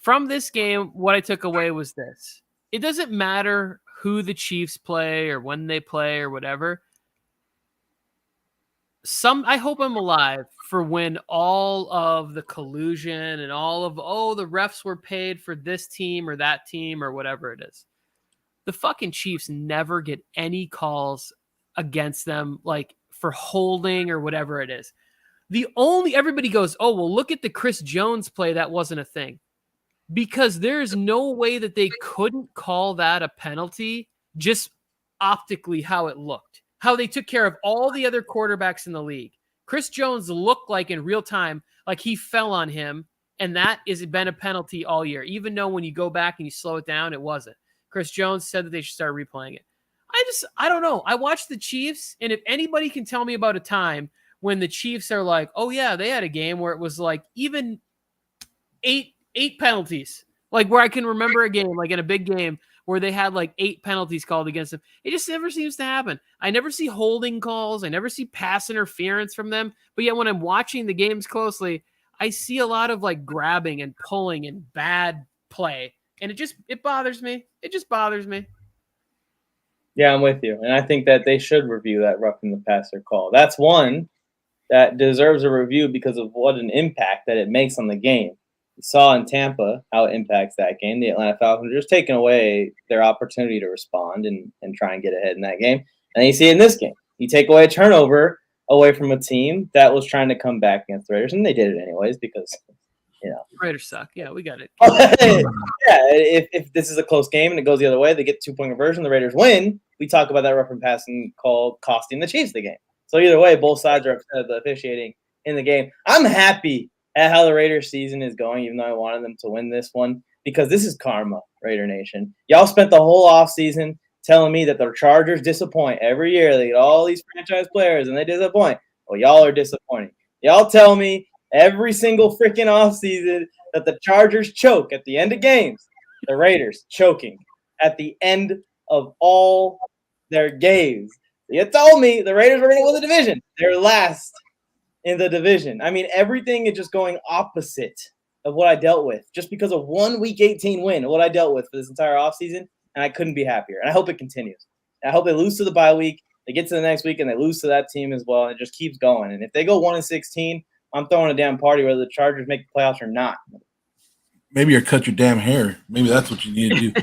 From this game, what I took away was this. It doesn't matter who the Chiefs play or when they play or whatever. I hope I'm alive for when all of the collusion and all of, the refs were paid for this team or that team or whatever it is. The fucking Chiefs never get any calls against them, like for holding or whatever it is. Everybody goes, look at the Chris Jones play. That wasn't a thing. Because there's no way that they couldn't call that a penalty just optically how it looked. How they took care of all the other quarterbacks in the league. Chris Jones looked like in real time, like he fell on him, and that has been a penalty all year. Even though when you go back and you slow it down, it wasn't. Chris Jones said that they should start replaying it. I don't know. I watched the Chiefs, and if anybody can tell me about a time when the Chiefs are like, they had a game where it was like even eight penalties. Like where I can remember a game, like in a big game, where they had like 8 penalties called against them. It just never seems to happen. I never see holding calls. I never see pass interference from them. But yet when I'm watching the games closely, I see a lot of like grabbing and pulling and bad play. And it bothers me. It just bothers me. Yeah, I'm with you. And I think that they should review that roughing the passer call. That's one that deserves a review because of what an impact that it makes on the game. We saw in Tampa how it impacts that game. The Atlanta Falcons are just taking away their opportunity to respond and try and get ahead in that game. And then you see it in this game. You take away a turnover away from a team that was trying to come back against the Raiders, and they did it anyways because, Raiders suck. Yeah, we got it. If this is a close game and it goes the other way, they get 2-point conversion, the Raiders win. We talk about that rough and passing call costing the Chiefs the game. So either way, both sides are upset at the officiating in the game. I'm happy at how the Raiders season is going, even though I wanted them to win this one, because this is karma, Raider Nation. Y'all spent the whole offseason telling me that the Chargers disappoint every year. They get all these franchise players and they disappoint. Well, y'all are disappointing. Y'all tell me every single freaking offseason that the Chargers choke at the end of games. The Raiders choking at the end of all their games. You told me the Raiders were going to win the division. They're last in the division. I mean, everything is just going opposite of what I dealt with just because of one Week 18 win of what I dealt with for this entire offseason, and I couldn't be happier. And I hope it continues. I hope they lose to the bye week, they get to the next week, and they lose to that team as well, and it just keeps going. And if they go 1-16, I'm throwing a damn party whether the Chargers make the playoffs or not. Maybe you cut your damn hair. Maybe that's what you need to do.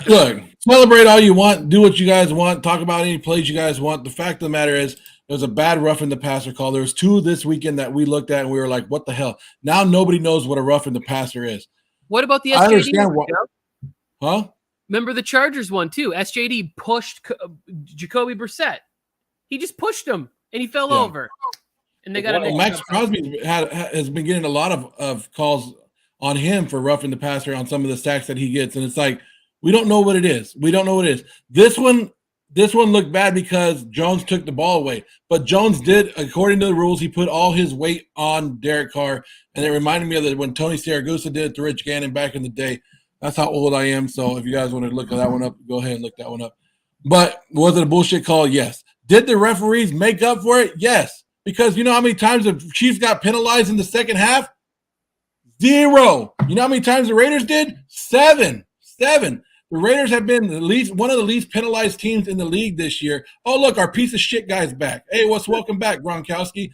Look, celebrate all you want. Do what you guys want. Talk about any plays you guys want. The fact of the matter is there's a bad roughing the passer call. There was 2 this weekend that we looked at and we were like, what the hell? Now nobody knows what a roughing the passer is. What about the SJD? I understand what. Huh? Remember the Chargers one too. SJD pushed Jacoby Brissett. He just pushed him and he fell over. And they got Max Crosby has been getting a lot of calls on him for roughing the passer on some of the sacks that he gets. And it's like, we don't know what it is. We don't know what it is. This one looked bad because Jones took the ball away. But Jones did, according to the rules, he put all his weight on Derek Carr. And it reminded me of when Tony Siragusa did it to Rich Gannon back in the day. That's how old I am. So if you guys want to look that one up, go ahead and look that one up. But was it a bullshit call? Yes. Did the referees make up for it? Yes. Because you know how many times the Chiefs got penalized in the second half? 0. You know how many times the Raiders did? 7. The Raiders have been one of the least penalized teams in the league this year. Oh, look, our piece of shit guy's back. Hey, welcome back, Gronkowski.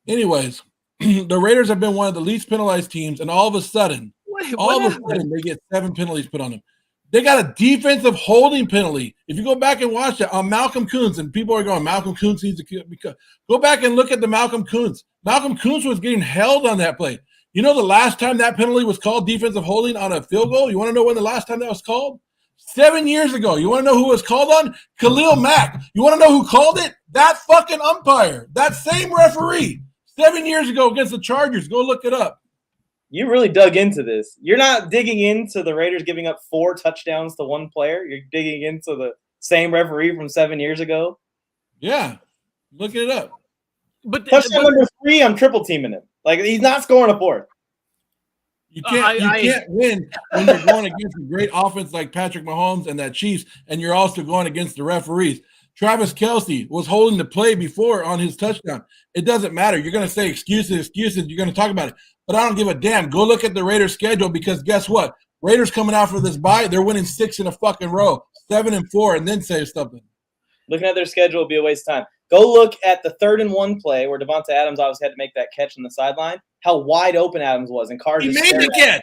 Anyways, the Raiders have been one of the least penalized teams, and all of a sudden, they get 7 penalties put on them. They got a defensive holding penalty. If you go back and watch that on Malcolm Koonce, and people are going, Malcolm Koonce needs to go back and look at the Malcolm Koonce. Malcolm Koonce was getting held on that play. You know the last time that penalty was called defensive holding on a field goal? You want to know when the last time that was called? 7 years ago. You want to know who it was called on? Khalil Mack. You want to know who called it? That fucking umpire. That same referee. 7 years ago against the Chargers. Go look it up. You really dug into this. You're not digging into the Raiders giving up 4 touchdowns to one player. You're digging into the same referee from 7 years ago. Yeah. Look it up. But touchdown number 3, I'm triple teaming him. Like, he's not scoring a 4th. You can't win when you're going against a great offense like Patrick Mahomes and that Chiefs, and you're also going against the referees. Travis Kelce was holding the play before on his touchdown. It doesn't matter. You're going to say excuses. You're going to talk about it. But I don't give a damn. Go look at the Raiders' schedule because guess what? Raiders coming out for this bye, they're winning 6 in a fucking row, 7-4, and then say something. Looking at their schedule would be a waste of time. Go look at the 3rd and 1 play where Devontae Adams obviously had to make that catch on the sideline. How wide open Adams was, and Carr just made the catch.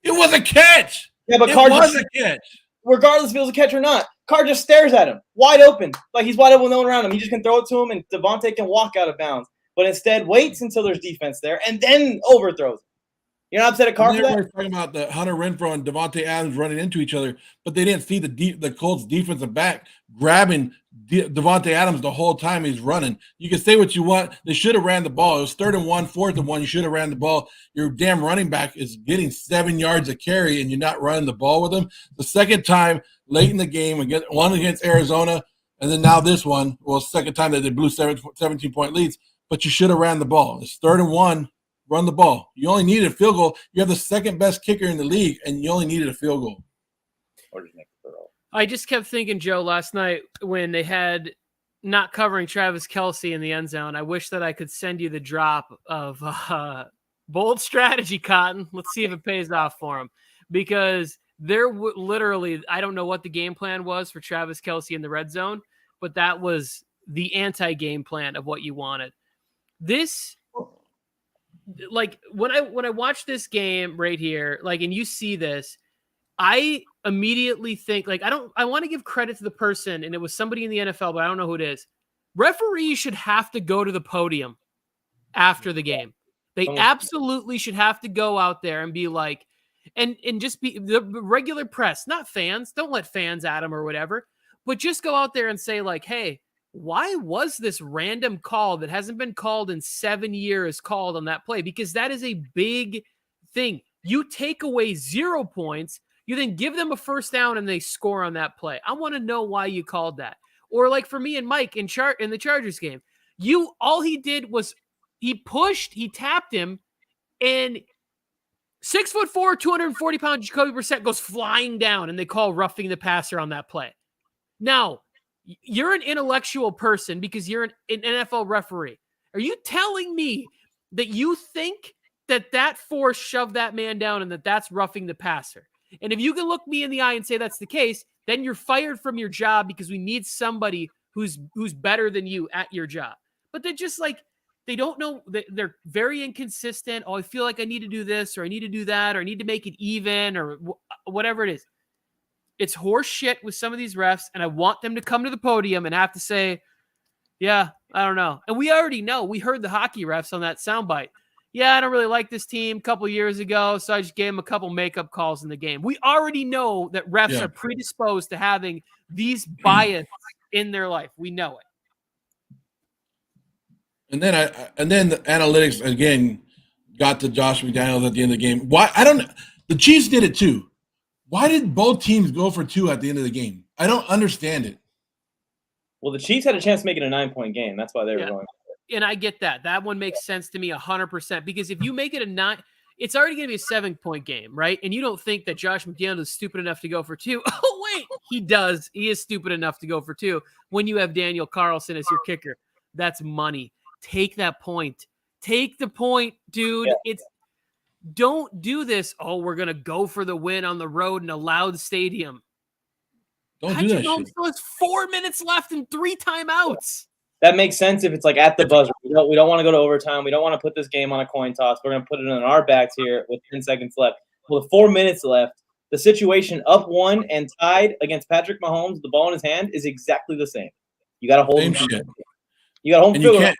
It was a catch. Yeah, but Carr was a catch. Regardless if it was a catch or not, Carr just stares at him, wide open, like he's wide open with no one around him. He just can throw it to him, and Devontae can walk out of bounds. But instead, waits until there's defense there, and then overthrows. You're not upset at Carr for that? Everybody's talking about the Hunter Renfrow and Devontae Adams running into each other, but they didn't see the Colts defensive back grabbing Devontae Adams the whole time he's running. You can say what you want. They should have ran the ball. It was 3rd and 1, 4th and 1. You should have ran the ball. Your damn running back is getting 7 yards a carry, and you're not running the ball with him. The second time late in the game, one against Arizona, and then now this one. Well, second time that they blew 17-point leads, but you should have ran the ball. It's 3rd and 1. Run the ball. You only needed a field goal. You have the 2nd best kicker in the league, and you only needed a field goal. I just kept thinking, Joe, last night when they had not covering Travis Kelce in the end zone, I wish that I could send you the drop of bold strategy, Cotton. Let's see if it pays off for him. Because there literally, I don't know what the game plan was for Travis Kelce in the red zone, but that was the anti-game plan of what you wanted. This... Like when I watch this game right here, like, and you see this, I immediately think like, I want to give credit to the person, and it was somebody in the NFL, but I don't know who it is. Referees should have to go to the podium after the game. They absolutely should have to go out there and be like, and just be the regular press, not fans. Don't let fans at them or whatever, but just go out there and say like, hey, why was this random call that hasn't been called in 7 years called on that play? Because that is a big thing. You take away 0 points, you then give them a first down and they score on that play. I want to know why you called that. Or like for me and Mike in the Chargers game, all he did was he pushed, he tapped him, and 6'4", 240-pound Jacoby Brissett goes flying down, and they call roughing the passer on that play. Now, you're an intellectual person because you're an NFL referee. Are you telling me that you think that force shoved that man down and that's roughing the passer? And if you can look me in the eye and say that's the case, then you're fired from your job because we need somebody who's better than you at your job. But they're just like, they don't know. They're very inconsistent. Oh, I feel like I need to do this, or I need to do that, or I need to make it even, or whatever it is. It's horse shit with some of these refs, and I want them to come to the podium and have to say, yeah, I don't know. And we already know. We heard the hockey refs on that soundbite. Yeah, I don't really like this team a couple years ago, so I just gave them a couple makeup calls in the game. We already know that refs are predisposed to having these bias in their life. We know it. And then the analytics again got to Josh McDaniels at the end of the game. Why? The Chiefs did it too. Why did both teams go for 2 at the end of the game? I don't understand it. Well, the Chiefs had a chance to make it a 9-point game. That's why they were going. And I get that. That one makes sense to me 100%. Because if you make it it's already going to be a 7-point game, right? And you don't think that Josh McDaniels is stupid enough to go for 2. Oh, wait, he does. He is stupid enough to go for 2 when you have Daniel Carlson as your kicker. That's money. Take that point. Take the point, dude. Yeah. Don't do this. Oh, we're going to go for the win on the road in a loud stadium. Don't do that shit. Still has 4 minutes left and 3 timeouts. That makes sense if it's like at the buzzer. We don't want to go to overtime. We don't want to put this game on a coin toss. We're going to put it in our backs here with 10 seconds left. With 4 minutes left, the situation up 1 and tied against Patrick Mahomes with the ball in his hand is exactly the same. You got to hold him. You got to hold him.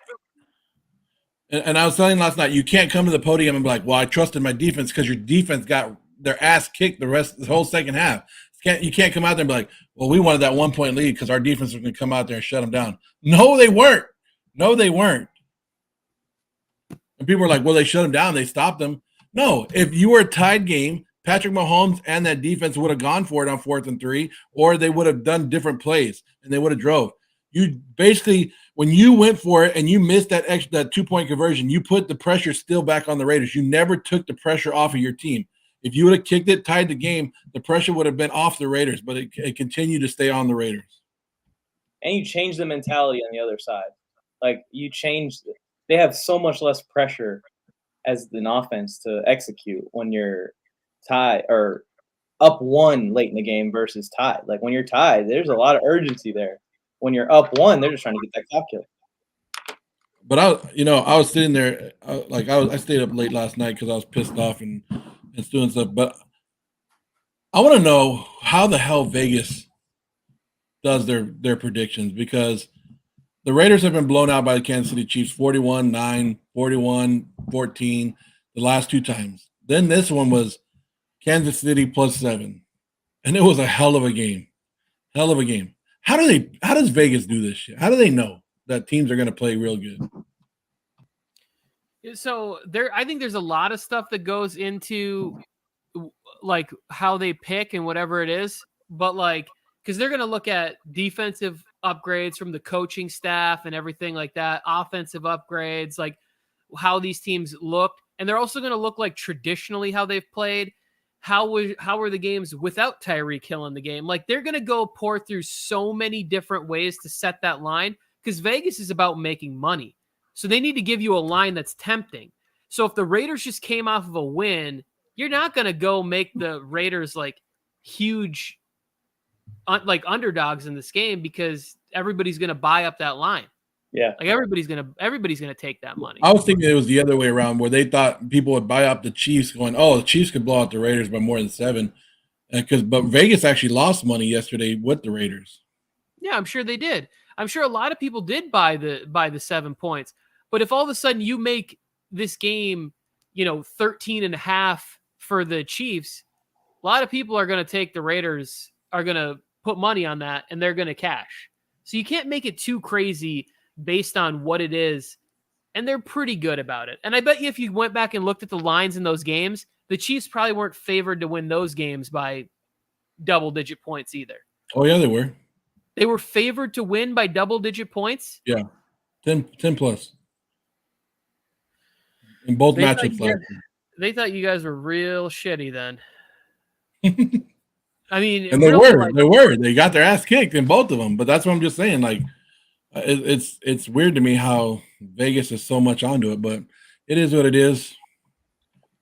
And I was telling last night, you can't come to the podium and be like, well, I trusted my defense, because your defense got their ass kicked the whole second half. You can't come out there and be like, well, we wanted that 1-point lead because our defense was going to come out there and shut them down. No, they weren't. And people were like, well, they shut them down. They stopped them. No, if you were a tied game, Patrick Mahomes and that defense would have gone for it on 4th and 3, or they would have done different plays and they would have drove. You basically, when you went for it and you missed that 2-point conversion, you put the pressure still back on the Raiders. You never took the pressure off of your team. If you would have kicked it, tied the game, the pressure would have been off the Raiders, but it continued to stay on the Raiders. And you change the mentality on the other side. Like, they have so much less pressure as an offense to execute when you're tied or up 1 late in the game versus tied. Like, when you're tied, there's a lot of urgency there. When you're up 1, they're just trying to get that clock kill. But I was sitting there, I stayed up late last night because I was pissed off and doing stuff. But I want to know how the hell Vegas does their predictions, because the Raiders have been blown out by the Kansas City Chiefs 41-9, 41-14 the last 2 times. Then this one was Kansas City +7, and it was a hell of a game. How does Vegas do this shit? How do they know that teams are going to play real good? So I think there's a lot of stuff that goes into like how they pick and whatever it is, but like, because they're going to look at defensive upgrades from the coaching staff and everything like that, offensive upgrades, like how these teams looked, and they're also going to look like traditionally how they've played. How were the games without Tyreek Hill in the game? Like, they're going to go pour through so many different ways to set that line, because Vegas is about making money. So they need to give you a line that's tempting. So if the Raiders just came off of a win, you're not going to go make the Raiders like huge, like underdogs in this game, because everybody's going to buy up that line. Yeah. Like everybody's going to take that money. I was thinking it was the other way around, where they thought people would buy up the Chiefs going, oh, the Chiefs could blow out the Raiders by more than 7. But Vegas actually lost money yesterday with the Raiders. Yeah, I'm sure they did. I'm sure a lot of people did buy the 7 points. But if all of a sudden you make this game, 13.5 for the Chiefs, a lot of people are going to take the Raiders, are going to put money on that, and they're going to cash. So you can't make it too crazy based on what it is. And they're pretty good about it. And I bet you if you went back and looked at the lines in those games, the Chiefs probably weren't favored to win those games by double-digit points either. Oh, yeah, they were. They were favored to win by double-digit points? Yeah, 10 plus. In both matchups last year. They thought you guys were real shitty then. I mean, and they were. They got their ass kicked in both of them. But that's what I'm just saying. Like, it's weird to me how Vegas is so much onto it. But it is what it is.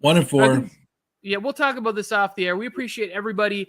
1-4. Yeah, we'll talk about this off the air. We appreciate everybody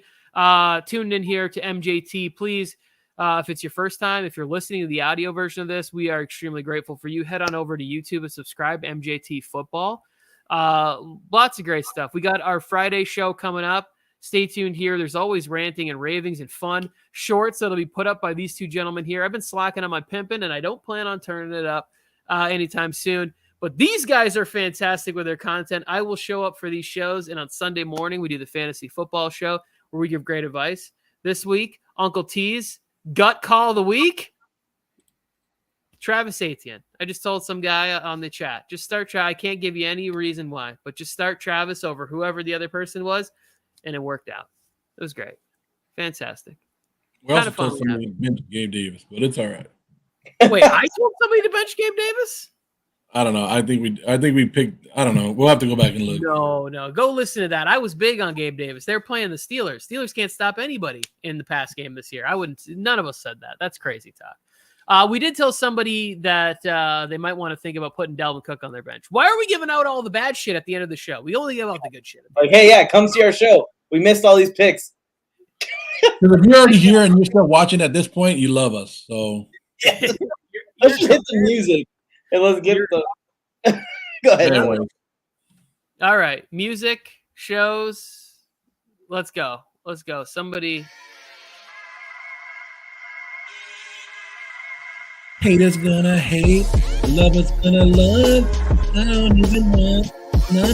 tuned in here to MJT. Please, if it's your first time, if you're listening to the audio version of this, we are extremely grateful for you. Head on over to YouTube and subscribe to MJT Football. Lots of great stuff. We got our Friday show coming up. Stay tuned here. There's always ranting and ravings and fun shorts that'll be put up by these 2 gentlemen here. I've been slacking on my pimping, and I don't plan on turning it up anytime soon. But these guys are fantastic with their content. I will show up for these shows, and on Sunday morning, we do the fantasy football show where we give great advice. This week, Uncle T's gut call of the week, Travis Etienne. I just told some guy on the chat, just start Travis. I can't give you any reason why, but just start Travis over whoever the other person was, and it worked out. It was great. Fantastic. We also told somebody to bench Gabe Davis, but it's all right. Wait, I told somebody to bench Gabe Davis? I don't know. I think we picked. I don't know. We'll have to go back and look. No. Go listen to that. I was big on Gabe Davis. They're playing the Steelers. Steelers can't stop anybody in the pass game this year. None of us said that. That's crazy talk. We did tell somebody that they might want to think about putting Dalvin Cook on their bench. Why are we giving out all the bad shit at the end of the show? We only give out the good shit. Like, hey, yeah, come see our show. We missed all these picks. If you're already here and you're still watching at this point, you love us. So Let's hit the music and let's get the. Go ahead. anyway. All right, music, shows. Let's go. Somebody. Haters gonna hate, lovers gonna love. I don't even want none